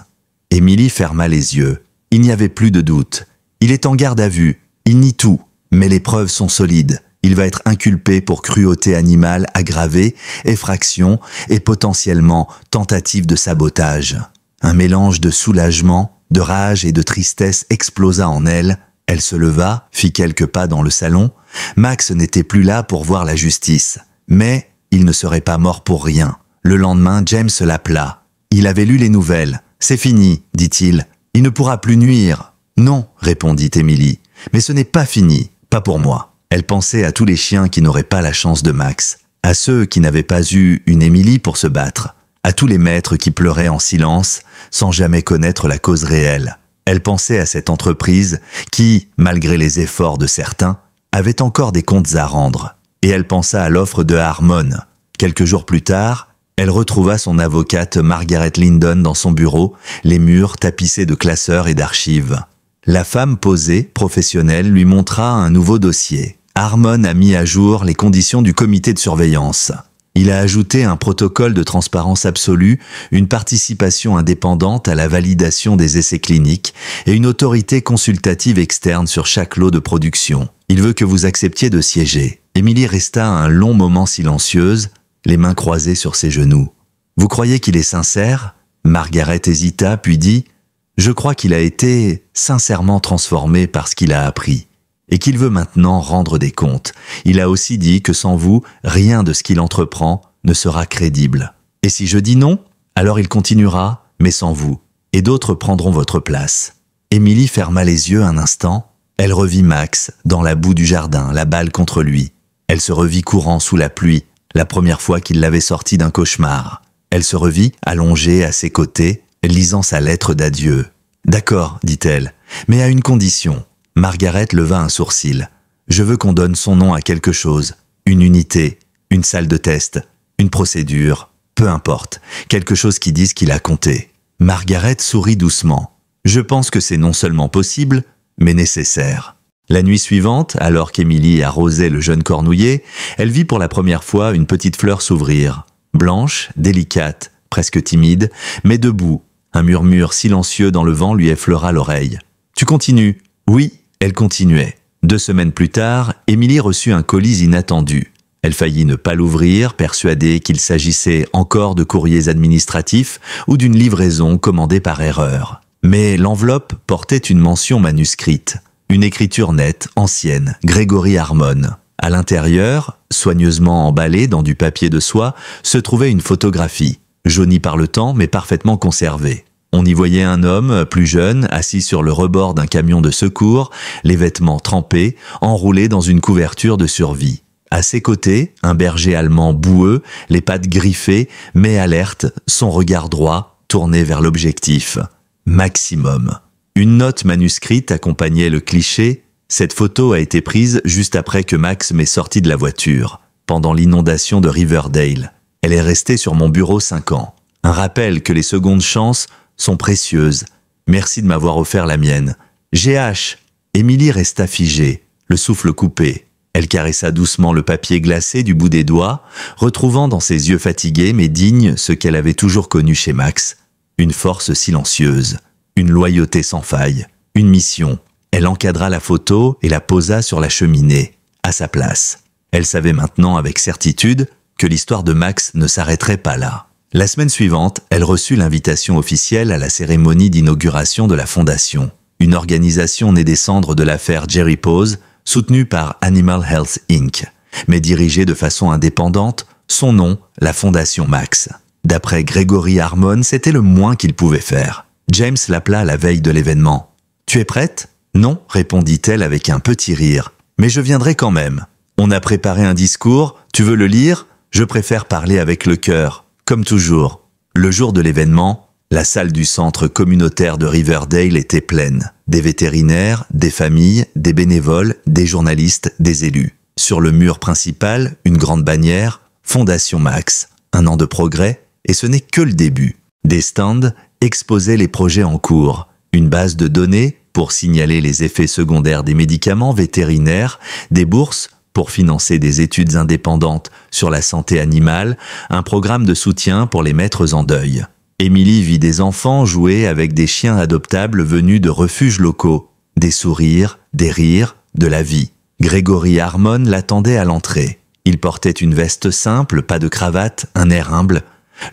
A: Emily ferma les yeux. Il n'y avait plus de doute. Il est en garde à vue. Il nie tout. Mais les preuves sont solides. Il va être inculpé pour cruauté animale aggravée, effraction et potentiellement tentative de sabotage. Un mélange de soulagement, de rage et de tristesse explosa en elle. Elle se leva, fit quelques pas dans le salon. Max n'était plus là pour voir la justice. Mais il ne serait pas mort pour rien. Le lendemain, James l'appela. Il avait lu les nouvelles. « C'est fini, dit-il. Il ne pourra plus nuire. »« Non, répondit Emily. Mais ce n'est pas fini, pas pour moi. » Elle pensait à tous les chiens qui n'auraient pas la chance de Max, à ceux qui n'avaient pas eu une Emily pour se battre, à tous les maîtres qui pleuraient en silence, sans jamais connaître la cause réelle. Elle pensait à cette entreprise qui, malgré les efforts de certains, avait encore des comptes à rendre. Et elle pensa à l'offre de Harmon. Quelques jours plus tard, elle retrouva son avocate Margaret Lindon dans son bureau, les murs tapissés de classeurs et d'archives. La femme posée, professionnelle, lui montra un nouveau dossier. Harmon a mis à jour les conditions du comité de surveillance. Il a ajouté un protocole de transparence absolue, une participation indépendante à la validation des essais cliniques et une autorité consultative externe sur chaque lot de production. Il veut que vous acceptiez de siéger. Emily resta un long moment silencieuse, les mains croisées sur ses genoux. « Vous croyez qu'il est sincère ?» Margaret hésita, puis dit « Je crois qu'il a été sincèrement transformé par ce qu'il a appris. » Et qu'il veut maintenant rendre des comptes. Il a aussi dit que sans vous, rien de ce qu'il entreprend ne sera crédible. Et si je dis non, alors il continuera, mais sans vous, et d'autres prendront votre place. Emily ferma les yeux un instant. Elle revit Max, dans la boue du jardin, la balle contre lui. Elle se revit courant sous la pluie, la première fois qu'il l'avait sorti d'un cauchemar. Elle se revit allongée à ses côtés, lisant sa lettre d'adieu. « D'accord, dit-elle, mais à une condition. Margaret leva un sourcil. « Je veux qu'on donne son nom à quelque chose. Une unité, une salle de test, une procédure, peu importe. Quelque chose qui dise qu'il a compté. » Margaret sourit doucement. « Je pense que c'est non seulement possible, mais nécessaire. » La nuit suivante, alors qu'Émilie arrosait le jeune cornouiller, elle vit pour la première fois une petite fleur s'ouvrir. Blanche, délicate, presque timide, mais debout. Un murmure silencieux dans le vent lui effleura l'oreille. « Tu continues ?» Oui, elle continuait. 2 semaines plus tard, Émilie reçut un colis inattendu. Elle faillit ne pas l'ouvrir, persuadée qu'il s'agissait encore de courriers administratifs ou d'une livraison commandée par erreur. Mais l'enveloppe portait une mention manuscrite. Une écriture nette, ancienne, Gregory Harmon. À l'intérieur, soigneusement emballée dans du papier de soie, se trouvait une photographie, jaunie par le temps mais parfaitement conservée. On y voyait un homme, plus jeune, assis sur le rebord d'un camion de secours, les vêtements trempés, enroulé dans une couverture de survie. À ses côtés, un berger allemand boueux, les pattes griffées, mais alerte, son regard droit, tourné vers l'objectif. Maximum. Une note manuscrite accompagnait le cliché. Cette photo a été prise juste après que Max m'est sorti de la voiture, pendant l'inondation de Riverdale. Elle est restée sur mon bureau 5 ans. Un rappel que les secondes chances sont précieuses. Merci de m'avoir offert la mienne. GH. Émilie resta figée, le souffle coupé. Elle caressa doucement le papier glacé du bout des doigts, retrouvant dans ses yeux fatigués mais dignes ce qu'elle avait toujours connu chez Max. Une force silencieuse, une loyauté sans faille, une mission. Elle encadra la photo et la posa sur la cheminée, à sa place. Elle savait maintenant avec certitude que l'histoire de Max ne s'arrêterait pas là. La semaine suivante, elle reçut l'invitation officielle à la cérémonie d'inauguration de la Fondation, une organisation née des cendres de l'affaire Jerry Pose, soutenue par Animal Health Inc., mais dirigée de façon indépendante, son nom, la Fondation Max. D'après Gregory Harmon, c'était le moins qu'il pouvait faire. James l'appela la veille de l'événement. « Tu es prête ?»« Non, répondit-elle avec un petit rire. « Mais je viendrai quand même. On a préparé un discours, tu veux le lire ? Je préfère parler avec le cœur. » Comme toujours, le jour de l'événement, la salle du centre communautaire de Riverdale était pleine. Des vétérinaires, des familles, des bénévoles, des journalistes, des élus. Sur le mur principal, une grande bannière, Fondation Max, 1 an de progrès, et ce n'est que le début. Des stands exposaient les projets en cours, une base de données pour signaler les effets secondaires des médicaments vétérinaires, des bourses pour financer des études indépendantes sur la santé animale, un programme de soutien pour les maîtres en deuil. Émilie vit des enfants jouer avec des chiens adoptables venus de refuges locaux, des sourires, des rires, de la vie. Gregory Harmon l'attendait à l'entrée. Il portait une veste simple, pas de cravate, un air humble.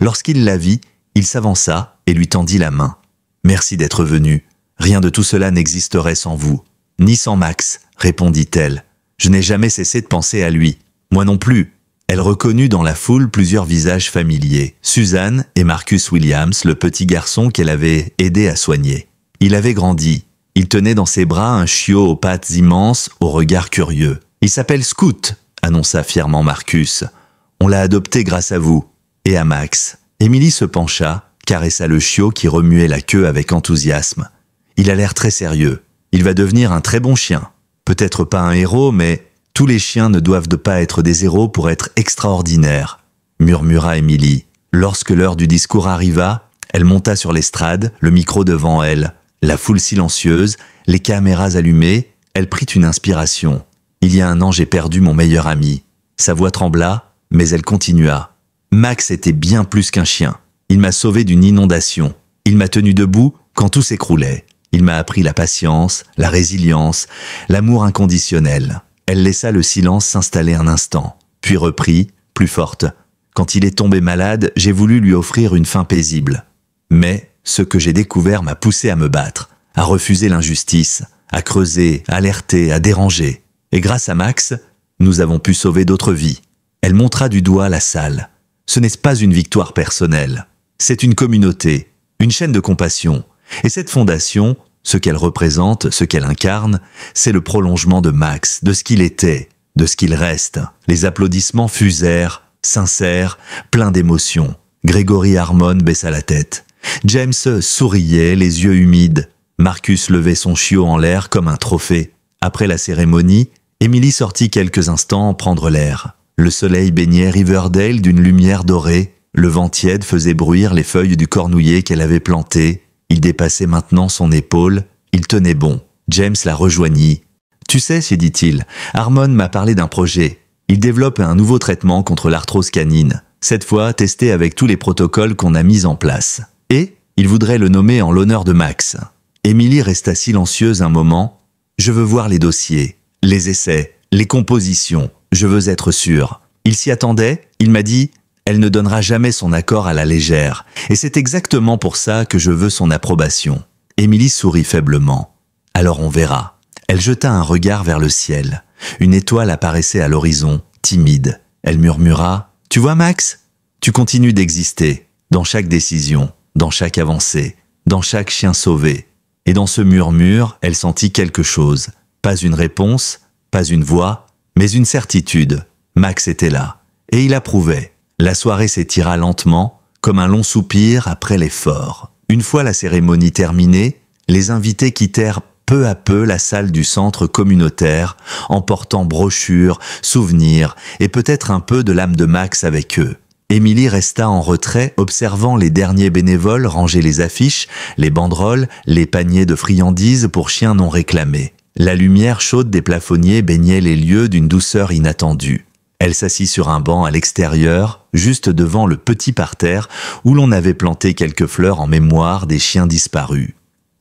A: Lorsqu'il la vit, il s'avança et lui tendit la main. « Merci d'être venu. Rien de tout cela n'existerait sans vous. Ni sans Max, répondit-elle. Je n'ai jamais cessé de penser à lui. Moi non plus. » Elle reconnut dans la foule plusieurs visages familiers. Suzanne et Marcus Williams, le petit garçon qu'elle avait aidé à soigner. Il avait grandi. Il tenait dans ses bras un chiot aux pattes immenses, au regard curieux. « Il s'appelle Scoot », annonça fièrement Marcus. « On l'a adopté grâce à vous. Et à Max. » Émilie se pencha, caressa le chiot qui remuait la queue avec enthousiasme. « Il a l'air très sérieux. Il va devenir un très bon chien. Peut-être pas un héros, mais tous les chiens ne doivent pas être des héros pour être extraordinaires, » murmura Émilie. Lorsque l'heure du discours arriva, elle monta sur l'estrade, le micro devant elle. La foule silencieuse, les caméras allumées, elle prit une inspiration. « Il y a 1 an, j'ai perdu mon meilleur ami. » Sa voix trembla, mais elle continua. « Max était bien plus qu'un chien. Il m'a sauvé d'une inondation. Il m'a tenu debout quand tout s'écroulait. Il m'a appris la patience, la résilience, l'amour inconditionnel. » Elle laissa le silence s'installer un instant, puis reprit, plus forte. « Quand il est tombé malade, j'ai voulu lui offrir une fin paisible. Mais ce que j'ai découvert m'a poussé à me battre, à refuser l'injustice, à creuser, à alerter, à déranger. Et grâce à Max, nous avons pu sauver d'autres vies. » Elle montra du doigt la salle. « Ce n'est pas une victoire personnelle. C'est une communauté, une chaîne de compassion. Et cette fondation, ce qu'elle représente, ce qu'elle incarne, c'est le prolongement de Max, de ce qu'il était, de ce qu'il reste. » Les applaudissements fusèrent, sincères, pleins d'émotion. Gregory Harmon baissa la tête. James souriait, les yeux humides. Marcus levait son chiot en l'air comme un trophée. Après la cérémonie, Emily sortit quelques instants prendre l'air. Le soleil baignait Riverdale d'une lumière dorée, le vent tiède faisait bruire les feuilles du cornouiller qu'elle avait planté, il dépassait maintenant son épaule, il tenait bon. James la rejoignit. « Tu sais, s'y dit-il, Harmon m'a parlé d'un projet. Il développe un nouveau traitement contre l'arthrose canine, cette fois testé avec tous les protocoles qu'on a mis en place. Et il voudrait le nommer en l'honneur de Max. » Emily resta silencieuse un moment. « Je veux voir les dossiers, les essais, les compositions. Je veux être sûre. » Il s'y attendait, il m'a dit « Elle ne donnera jamais son accord à la légère. Et c'est exactement pour ça que je veux son approbation. » Emily sourit faiblement. « Alors on verra. » Elle jeta un regard vers le ciel. Une étoile apparaissait à l'horizon, timide. Elle murmura « Tu vois Max ? Tu continues d'exister, dans chaque décision, dans chaque avancée, dans chaque chien sauvé. » Et dans ce murmure, elle sentit quelque chose. Pas une réponse, pas une voix, mais une certitude. Max était là, et il approuvait. La soirée s'étira lentement, comme un long soupir après l'effort. Une fois la cérémonie terminée, les invités quittèrent peu à peu la salle du centre communautaire, emportant brochures, souvenirs et peut-être un peu de l'âme de Max avec eux. Emily resta en retrait, observant les derniers bénévoles ranger les affiches, les banderoles, les paniers de friandises pour chiens non réclamés. La lumière chaude des plafonniers baignait les lieux d'une douceur inattendue. Elle s'assit sur un banc à l'extérieur, juste devant le petit parterre où l'on avait planté quelques fleurs en mémoire des chiens disparus.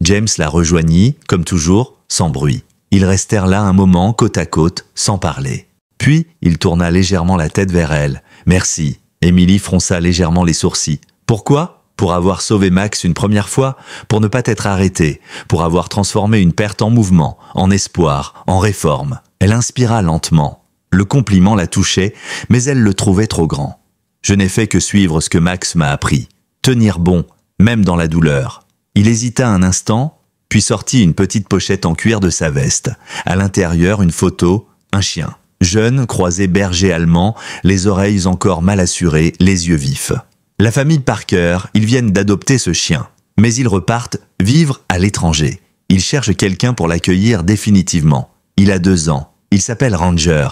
A: James la rejoignit, comme toujours, sans bruit. Ils restèrent là un moment, côte à côte, sans parler. Puis, il tourna légèrement la tête vers elle. « Merci. » Emily fronça légèrement les sourcils. « Pourquoi ? Pour avoir sauvé Max une première fois, pour ne pas être arrêtée, pour avoir transformé une perte en mouvement, en espoir, en réforme. » Elle inspira lentement. Le compliment la touchait, mais elle le trouvait trop grand. « Je n'ai fait que suivre ce que Max m'a appris. Tenir bon, même dans la douleur. » Il hésita un instant, puis sortit une petite pochette en cuir de sa veste. À l'intérieur, une photo, un chien. Jeune, croisé berger allemand, les oreilles encore mal assurées, les yeux vifs. La famille Parker, ils viennent d'adopter ce chien. Mais ils repartent vivre à l'étranger. Ils cherchent quelqu'un pour l'accueillir définitivement. Il a 2 ans. Il s'appelle Ranger.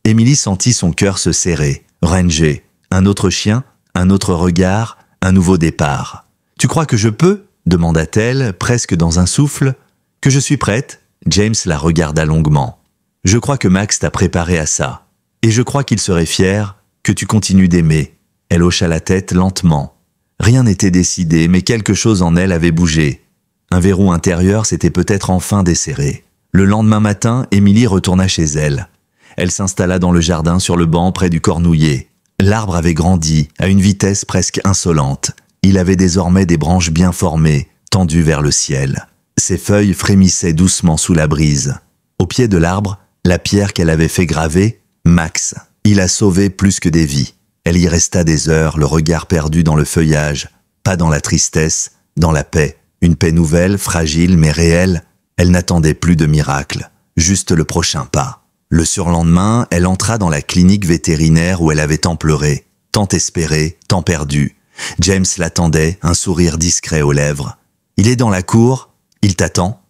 A: Emily sentit son cœur se serrer. Ranger. Un autre chien, un autre regard, un nouveau départ. « Tu crois que je peux ?» demanda-t-elle, presque dans un souffle. « Que je suis prête ?» James la regarda longuement. « Je crois que Max t'a préparé à ça. Et je crois qu'il serait fier que tu continues d'aimer. » Elle hocha la tête lentement. Rien n'était décidé, mais quelque chose en elle avait bougé. Un verrou intérieur s'était peut-être enfin desserré. Le lendemain matin, Emily retourna chez elle. Elle s'installa dans le jardin sur le banc près du cornouiller. L'arbre avait grandi à une vitesse presque insolente. Il avait désormais des branches bien formées, tendues vers le ciel. Ses feuilles frémissaient doucement sous la brise. Au pied de l'arbre, la pierre qu'elle avait fait graver, Max. Il a sauvé plus que des vies. Elle y resta des heures, le regard perdu dans le feuillage, pas dans la tristesse, dans la paix. Une paix nouvelle, fragile mais réelle. Elle n'attendait plus de miracle, juste le prochain pas. Le surlendemain, elle entra dans la clinique vétérinaire où elle avait tant pleuré, tant espéré, tant perdu. James l'attendait, un sourire discret aux lèvres. « Il est dans la cour, il t'attend. »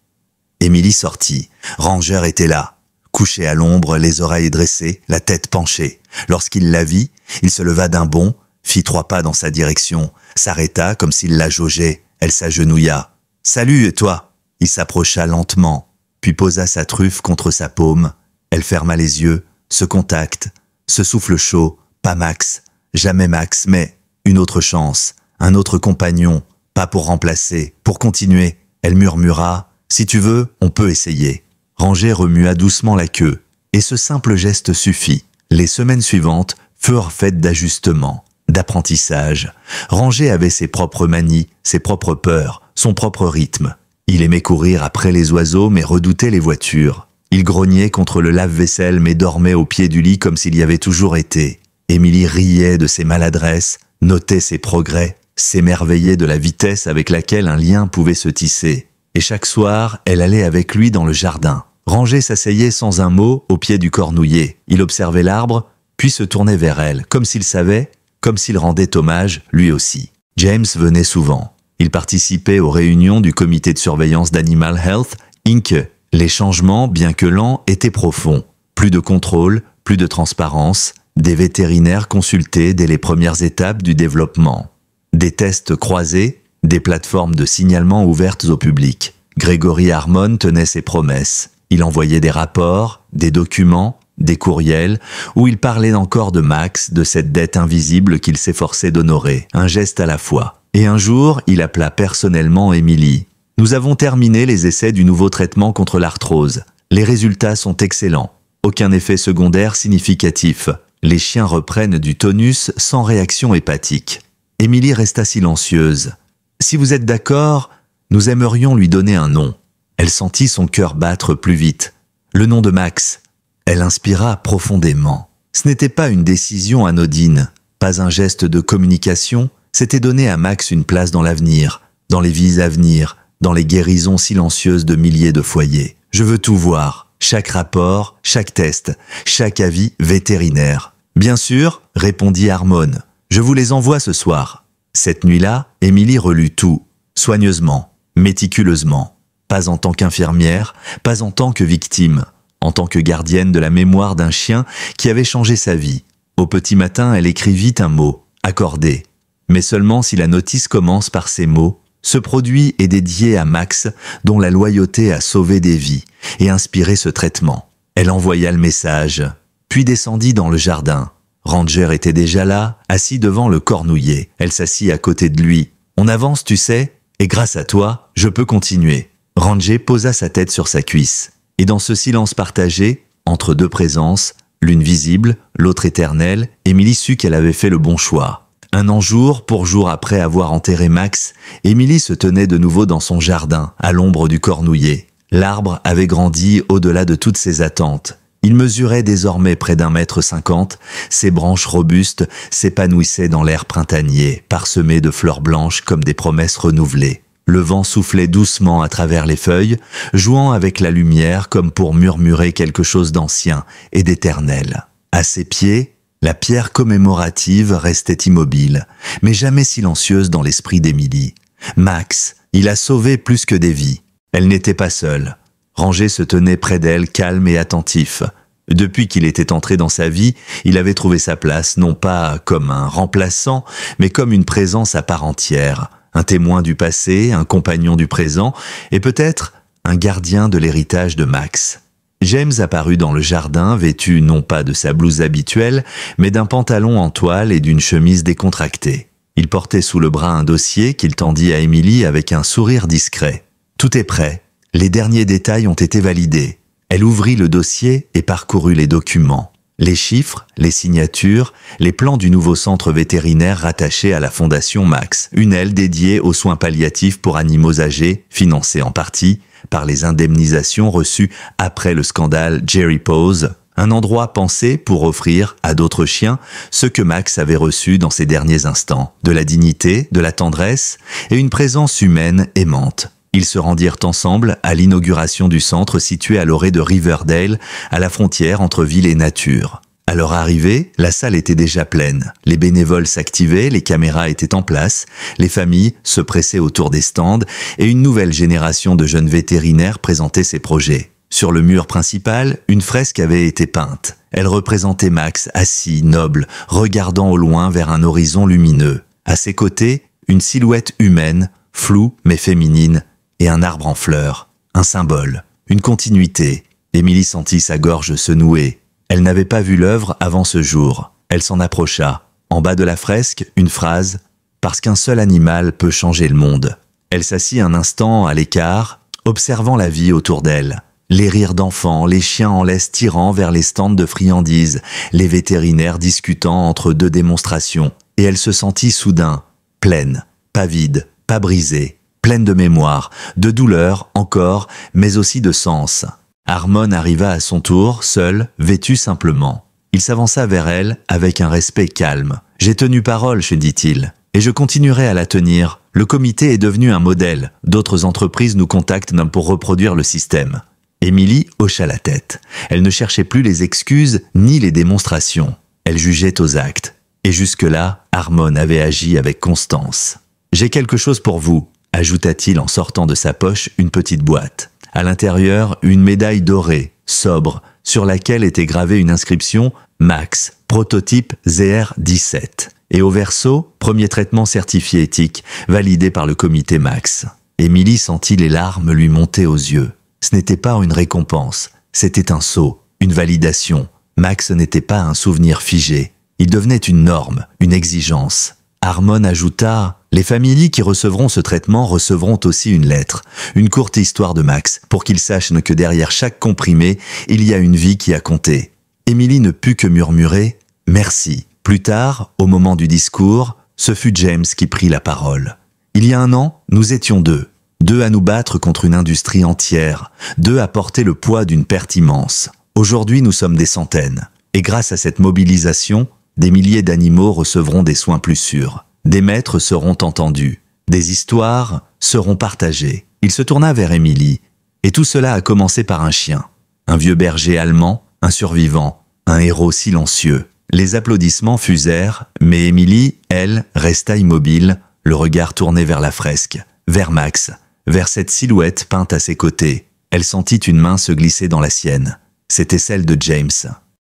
A: Emily sortit. Ranger était là, couché à l'ombre, les oreilles dressées, la tête penchée. Lorsqu'il la vit, il se leva d'un bond, fit 3 pas dans sa direction, s'arrêta comme s'il la jaugeait. Elle s'agenouilla. « Salut, et toi ?» Il s'approcha lentement, puis posa sa truffe contre sa paume. Elle ferma les yeux, ce contact, ce souffle chaud, pas Max, jamais Max, mais une autre chance, un autre compagnon, pas pour remplacer, pour continuer. Elle murmura « Si tu veux, on peut essayer. » Ranger remua doucement la queue, et ce simple geste suffit. Les semaines suivantes furent faites d'ajustements, d'apprentissage. Ranger avait ses propres manies, ses propres peurs, son propre rythme. Il aimait courir après les oiseaux mais redoutait les voitures. Il grognait contre le lave-vaisselle mais dormait au pied du lit comme s'il y avait toujours été. Emily riait de ses maladresses, notait ses progrès, s'émerveillait de la vitesse avec laquelle un lien pouvait se tisser. Et chaque soir, elle allait avec lui dans le jardin. Ranger s'asseyait sans un mot au pied du cornouiller. Il observait l'arbre, puis se tournait vers elle, comme s'il savait, comme s'il rendait hommage, lui aussi. James venait souvent. Il participait aux réunions du comité de surveillance d'Animal Health, Inc., Les changements, bien que lents, étaient profonds. Plus de contrôle, plus de transparence, des vétérinaires consultés dès les premières étapes du développement. Des tests croisés, des plateformes de signalement ouvertes au public. Gregory Harmon tenait ses promesses. Il envoyait des rapports, des documents, des courriels, où il parlait encore de Max, de cette dette invisible qu'il s'efforçait d'honorer, un geste à la fois. Et un jour, il appela personnellement Emily. « Nous avons terminé les essais du nouveau traitement contre l'arthrose. Les résultats sont excellents. Aucun effet secondaire significatif. Les chiens reprennent du tonus sans réaction hépatique. » Emily resta silencieuse. « Si vous êtes d'accord, nous aimerions lui donner un nom. » Elle sentit son cœur battre plus vite. Le nom de Max. Elle inspira profondément. Ce n'était pas une décision anodine, pas un geste de communication, c'était donner à Max une place dans l'avenir, dans les vies à venir, dans les guérisons silencieuses de milliers de foyers. Je veux tout voir, chaque rapport, chaque test, chaque avis vétérinaire. Bien sûr, répondit Harmon, je vous les envoie ce soir. Cette nuit-là, Emily relut tout, soigneusement, méticuleusement. Pas en tant qu'infirmière, pas en tant que victime, en tant que gardienne de la mémoire d'un chien qui avait changé sa vie. Au petit matin, elle écrivit un mot, accordé. Mais seulement si la notice commence par ces mots. Ce produit est dédié à Max, dont la loyauté a sauvé des vies et inspiré ce traitement. Elle envoya le message, puis descendit dans le jardin. Ranger était déjà là, assis devant le cornouiller. Elle s'assit à côté de lui. « On avance, tu sais, et grâce à toi, je peux continuer. » Ranger posa sa tête sur sa cuisse. Et dans ce silence partagé, entre deux présences, l'une visible, l'autre éternelle, Emily sut qu'elle avait fait le bon choix. Un an jour pour jour après avoir enterré Max, Emily se tenait de nouveau dans son jardin, à l'ombre du cornouiller. L'arbre avait grandi au-delà de toutes ses attentes. Il mesurait désormais près d'1,50 m, ses branches robustes s'épanouissaient dans l'air printanier, parsemées de fleurs blanches comme des promesses renouvelées. Le vent soufflait doucement à travers les feuilles, jouant avec la lumière comme pour murmurer quelque chose d'ancien et d'éternel. À ses pieds, la pierre commémorative restait immobile, mais jamais silencieuse dans l'esprit d'Emily. Max, il a sauvé plus que des vies. Elle n'était pas seule. Ranger se tenait près d'elle, calme et attentif. Depuis qu'il était entré dans sa vie, il avait trouvé sa place, non pas comme un remplaçant, mais comme une présence à part entière. Un témoin du passé, un compagnon du présent, et peut-être un gardien de l'héritage de Max. James apparut dans le jardin, vêtu non pas de sa blouse habituelle, mais d'un pantalon en toile et d'une chemise décontractée. Il portait sous le bras un dossier qu'il tendit à Emily avec un sourire discret. « Tout est prêt. Les derniers détails ont été validés. » Elle ouvrit le dossier et parcourut les documents. Les chiffres, les signatures, les plans du nouveau centre vétérinaire rattaché à la Fondation Max, une aile dédiée aux soins palliatifs pour animaux âgés, financée en partie par les indemnisations reçues après le scandale Jerry Pose, un endroit pensé pour offrir à d'autres chiens ce que Max avait reçu dans ses derniers instants, de la dignité, de la tendresse et une présence humaine aimante. Ils se rendirent ensemble à l'inauguration du centre situé à l'orée de Riverdale, à la frontière entre ville et nature. À leur arrivée, la salle était déjà pleine. Les bénévoles s'activaient, les caméras étaient en place, les familles se pressaient autour des stands et une nouvelle génération de jeunes vétérinaires présentait ses projets. Sur le mur principal, une fresque avait été peinte. Elle représentait Max, assis, noble, regardant au loin vers un horizon lumineux. À ses côtés, une silhouette humaine, floue mais féminine, et un arbre en fleurs, un symbole, une continuité. Emily sentit sa gorge se nouer. Elle n'avait pas vu l'œuvre avant ce jour. Elle s'en approcha. En bas de la fresque, une phrase « Parce qu'un seul animal peut changer le monde ». Elle s'assit un instant à l'écart, observant la vie autour d'elle. Les rires d'enfants, les chiens en laisse tirant vers les stands de friandises, les vétérinaires discutant entre deux démonstrations. Et elle se sentit soudain, pleine, pas vide, pas brisée, pleine de mémoire, de douleur encore, mais aussi de sens. Harmon arriva à son tour, seul, vêtu simplement. Il s'avança vers elle avec un respect calme. « J'ai tenu parole, se dit-il, et je continuerai à la tenir. Le comité est devenu un modèle. D'autres entreprises nous contactent pour reproduire le système. » Emily hocha la tête. Elle ne cherchait plus les excuses ni les démonstrations. Elle jugeait aux actes. Et jusque-là, Harmon avait agi avec constance. « J'ai quelque chose pour vous », ajouta-t-il en sortant de sa poche une petite boîte. À l'intérieur, une médaille dorée, sobre, sur laquelle était gravée une inscription « Max, prototype ZR17 ». Et au verso, premier traitement certifié éthique, validé par le comité Max. Émilie sentit les larmes lui monter aux yeux. Ce n'était pas une récompense, c'était un sceau, une validation. Max n'était pas un souvenir figé. Il devenait une norme, une exigence. Harmon ajouta « Les familles qui recevront ce traitement recevront aussi une lettre, une courte histoire de Max, pour qu'ils sachent que derrière chaque comprimé, il y a une vie qui a compté. » Émilie ne put que murmurer « Merci ». Plus tard, au moment du discours, ce fut James qui prit la parole. Il y a 1 an, nous étions 2. 2 à nous battre contre une industrie entière, 2 à porter le poids d'une perte immense. Aujourd'hui, nous sommes des centaines. Et grâce à cette mobilisation, des milliers d'animaux recevront des soins plus sûrs. Des maîtres seront entendus. Des histoires seront partagées. Il se tourna vers Émilie. Et tout cela a commencé par un chien. Un vieux berger allemand, un survivant, un héros silencieux. Les applaudissements fusèrent, mais Émilie, elle, resta immobile, le regard tourné vers la fresque, vers Max, vers cette silhouette peinte à ses côtés. Elle sentit une main se glisser dans la sienne. C'était celle de James.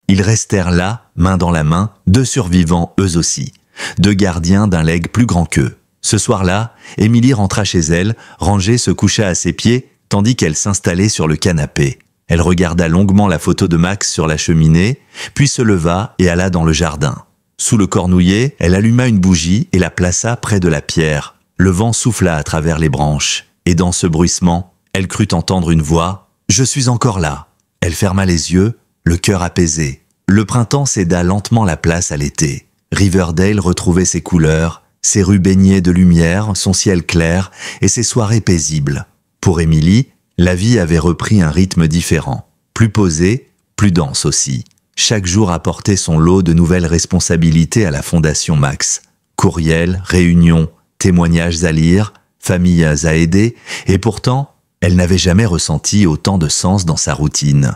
A: Ils restèrent là, main dans la main, 2 survivants eux aussi, 2 gardiens d'un legs plus grand qu'eux. Ce soir-là, Émilie rentra chez elle, rangée se coucha à ses pieds, tandis qu'elle s'installait sur le canapé. Elle regarda longuement la photo de Max sur la cheminée, puis se leva et alla dans le jardin. Sous le cornouiller, elle alluma une bougie et la plaça près de la pierre. Le vent souffla à travers les branches, et dans ce bruissement, elle crut entendre une voix « Je suis encore là ». Elle ferma les yeux, le cœur apaisé. Le printemps céda lentement la place à l'été. Riverdale retrouvait ses couleurs, ses rues baignées de lumière, son ciel clair et ses soirées paisibles. Pour Émilie, la vie avait repris un rythme différent, plus posé, plus dense aussi. Chaque jour apportait son lot de nouvelles responsabilités à la Fondation Max. Courriels, réunions, témoignages à lire, familles à aider, et pourtant, elle n'avait jamais ressenti autant de sens dans sa routine.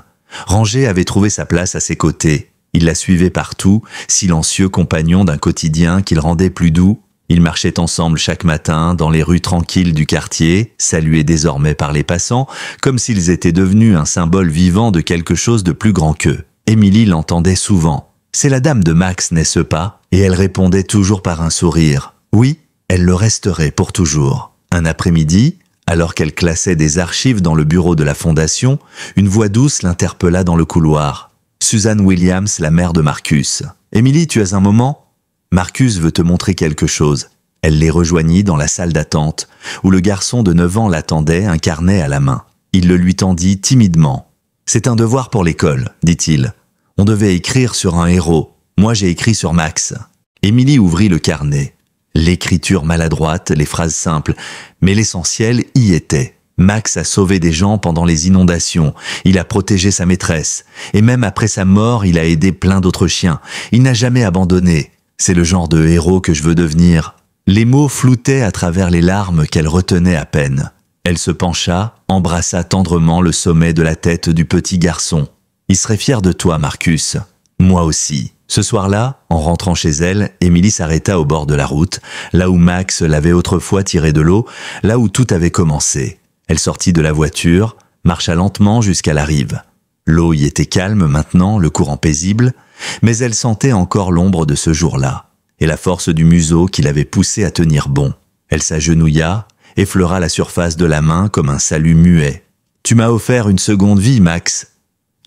A: Ranger avait trouvé sa place à ses côtés. Il la suivait partout, silencieux compagnon d'un quotidien qu'il rendait plus doux. Ils marchaient ensemble chaque matin dans les rues tranquilles du quartier, salués désormais par les passants, comme s'ils étaient devenus un symbole vivant de quelque chose de plus grand qu'eux. Émilie l'entendait souvent. « C'est la dame de Max, n'est-ce pas ?» Et elle répondait toujours par un sourire. Oui, elle le resterait pour toujours. Un après-midi, alors qu'elle classait des archives dans le bureau de la Fondation, une voix douce l'interpella dans le couloir. Susan Williams, la mère de Marcus. « Émilie, tu as un moment ?» Marcus veut te montrer quelque chose. Elle les rejoignit dans la salle d'attente, où le garçon de 9 ans l'attendait, un carnet à la main. Il le lui tendit timidement. « C'est un devoir pour l'école, dit-il. On devait écrire sur un héros. Moi, j'ai écrit sur Max. » Émilie ouvrit le carnet. L'écriture maladroite, les phrases simples, mais l'essentiel y était. Max a sauvé des gens pendant les inondations, il a protégé sa maîtresse, et même après sa mort, il a aidé plein d'autres chiens. Il n'a jamais abandonné. C'est le genre de héros que je veux devenir. Les mots floutaient à travers les larmes qu'elle retenait à peine. Elle se pencha, embrassa tendrement le sommet de la tête du petit garçon. « Il serait fier de toi, Marcus. Moi aussi. » Ce soir-là, en rentrant chez elle, Émilie s'arrêta au bord de la route, là où Max l'avait autrefois tiré de l'eau, là où tout avait commencé. Elle sortit de la voiture, marcha lentement jusqu'à la rive. L'eau y était calme maintenant, le courant paisible, mais elle sentait encore l'ombre de ce jour-là, et la force du museau qui l'avait poussée à tenir bon. Elle s'agenouilla, effleura la surface de la main comme un salut muet. « Tu m'as offert une seconde vie, Max.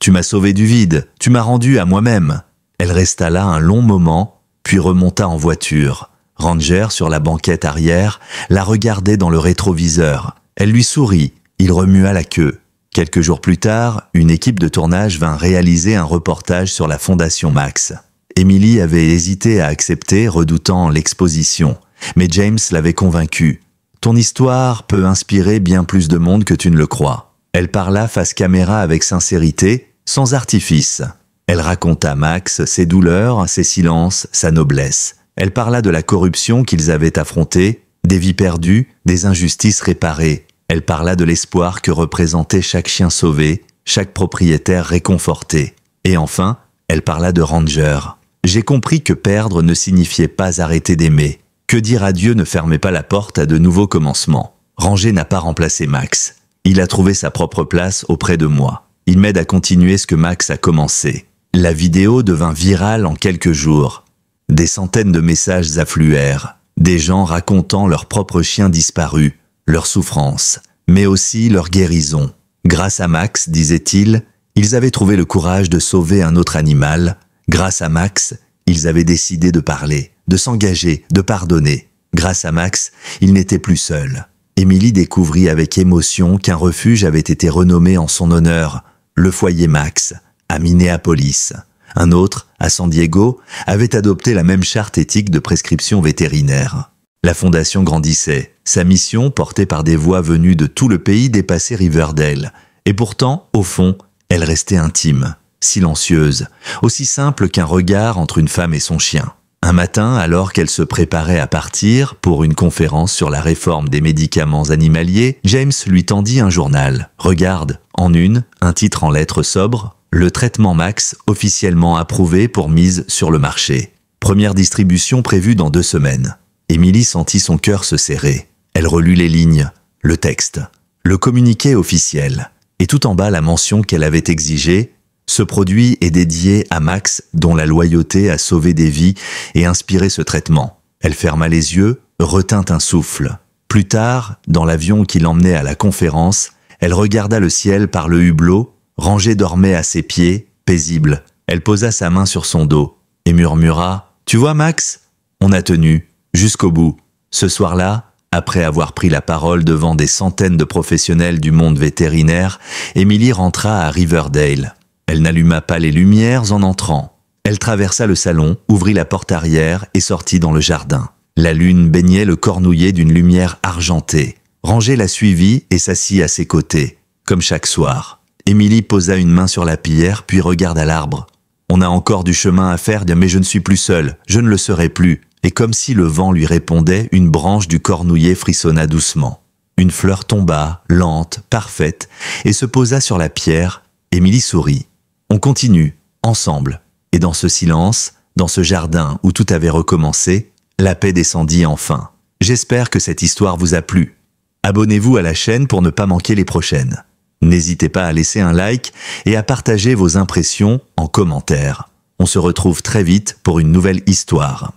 A: Tu m'as sauvé du vide, tu m'as rendu à moi-même. » Elle resta là un long moment, puis remonta en voiture. Ranger, sur la banquette arrière, la regardait dans le rétroviseur. Elle lui sourit, il remua la queue. Quelques jours plus tard, une équipe de tournage vint réaliser un reportage sur la Fondation Max. Émilie avait hésité à accepter, redoutant l'exposition. Mais James l'avait convaincue. « Ton histoire peut inspirer bien plus de monde que tu ne le crois. » Elle parla face caméra avec sincérité, sans artifice. Elle raconta Max, ses douleurs, ses silences, sa noblesse. Elle parla de la corruption qu'ils avaient affrontée, des vies perdues, des injustices réparées. Elle parla de l'espoir que représentait chaque chien sauvé, chaque propriétaire réconforté. Et enfin, elle parla de Ranger. J'ai compris que perdre ne signifiait pas arrêter d'aimer. Que dire adieu ne fermait pas la porte à de nouveaux commencements. Ranger n'a pas remplacé Max. Il a trouvé sa propre place auprès de moi. Il m'aide à continuer ce que Max a commencé. La vidéo devint virale en quelques jours. Des centaines de messages affluèrent. Des gens racontant leurs propres chiens disparus, leurs souffrances, mais aussi leur guérison. Grâce à Max, disait-il, ils avaient trouvé le courage de sauver un autre animal. Grâce à Max, ils avaient décidé de parler, de s'engager, de pardonner. Grâce à Max, ils n'étaient plus seuls. Émilie découvrit avec émotion qu'un refuge avait été renommé en son honneur, le foyer Max, à Minneapolis. Un autre, à San Diego, avait adopté la même charte éthique de prescription vétérinaire. La fondation grandissait. Sa mission, portée par des voix venues de tout le pays, dépassait Riverdale. Et pourtant, au fond, elle restait intime, silencieuse, aussi simple qu'un regard entre une femme et son chien. Un matin, alors qu'elle se préparait à partir pour une conférence sur la réforme des médicaments animaliers, James lui tendit un journal. Regarde, en une, un titre en lettres sobres, « Le traitement Max, officiellement approuvé pour mise sur le marché. Première distribution prévue dans 2 semaines. » Émilie sentit son cœur se serrer. Elle relut les lignes, le texte, le communiqué officiel, et tout en bas la mention qu'elle avait exigée. Ce produit est dédié à Max, dont la loyauté a sauvé des vies et inspiré ce traitement. Elle ferma les yeux, retint un souffle. Plus tard, dans l'avion qui l'emmenait à la conférence, elle regarda le ciel par le hublot. Rangé dormait à ses pieds, paisible. Elle posa sa main sur son dos et murmura « Tu vois Max, on a tenu, jusqu'au bout. » Ce soir-là, après avoir pris la parole devant des centaines de professionnels du monde vétérinaire, Émilie rentra à Riverdale. Elle n'alluma pas les lumières en entrant. Elle traversa le salon, ouvrit la porte arrière et sortit dans le jardin. La lune baignait le cornouiller d'une lumière argentée. Rangé la suivit et s'assit à ses côtés, comme chaque soir. Émilie posa une main sur la pierre, puis regarda l'arbre. « On a encore du chemin à faire, mais je ne suis plus seule, je ne le serai plus. » Et comme si le vent lui répondait, une branche du cornouiller frissonna doucement. Une fleur tomba, lente, parfaite, et se posa sur la pierre. Émilie sourit. On continue, ensemble. Et dans ce silence, dans ce jardin où tout avait recommencé, la paix descendit enfin. J'espère que cette histoire vous a plu. Abonnez-vous à la chaîne pour ne pas manquer les prochaines. N'hésitez pas à laisser un like et à partager vos impressions en commentaire. On se retrouve très vite pour une nouvelle histoire.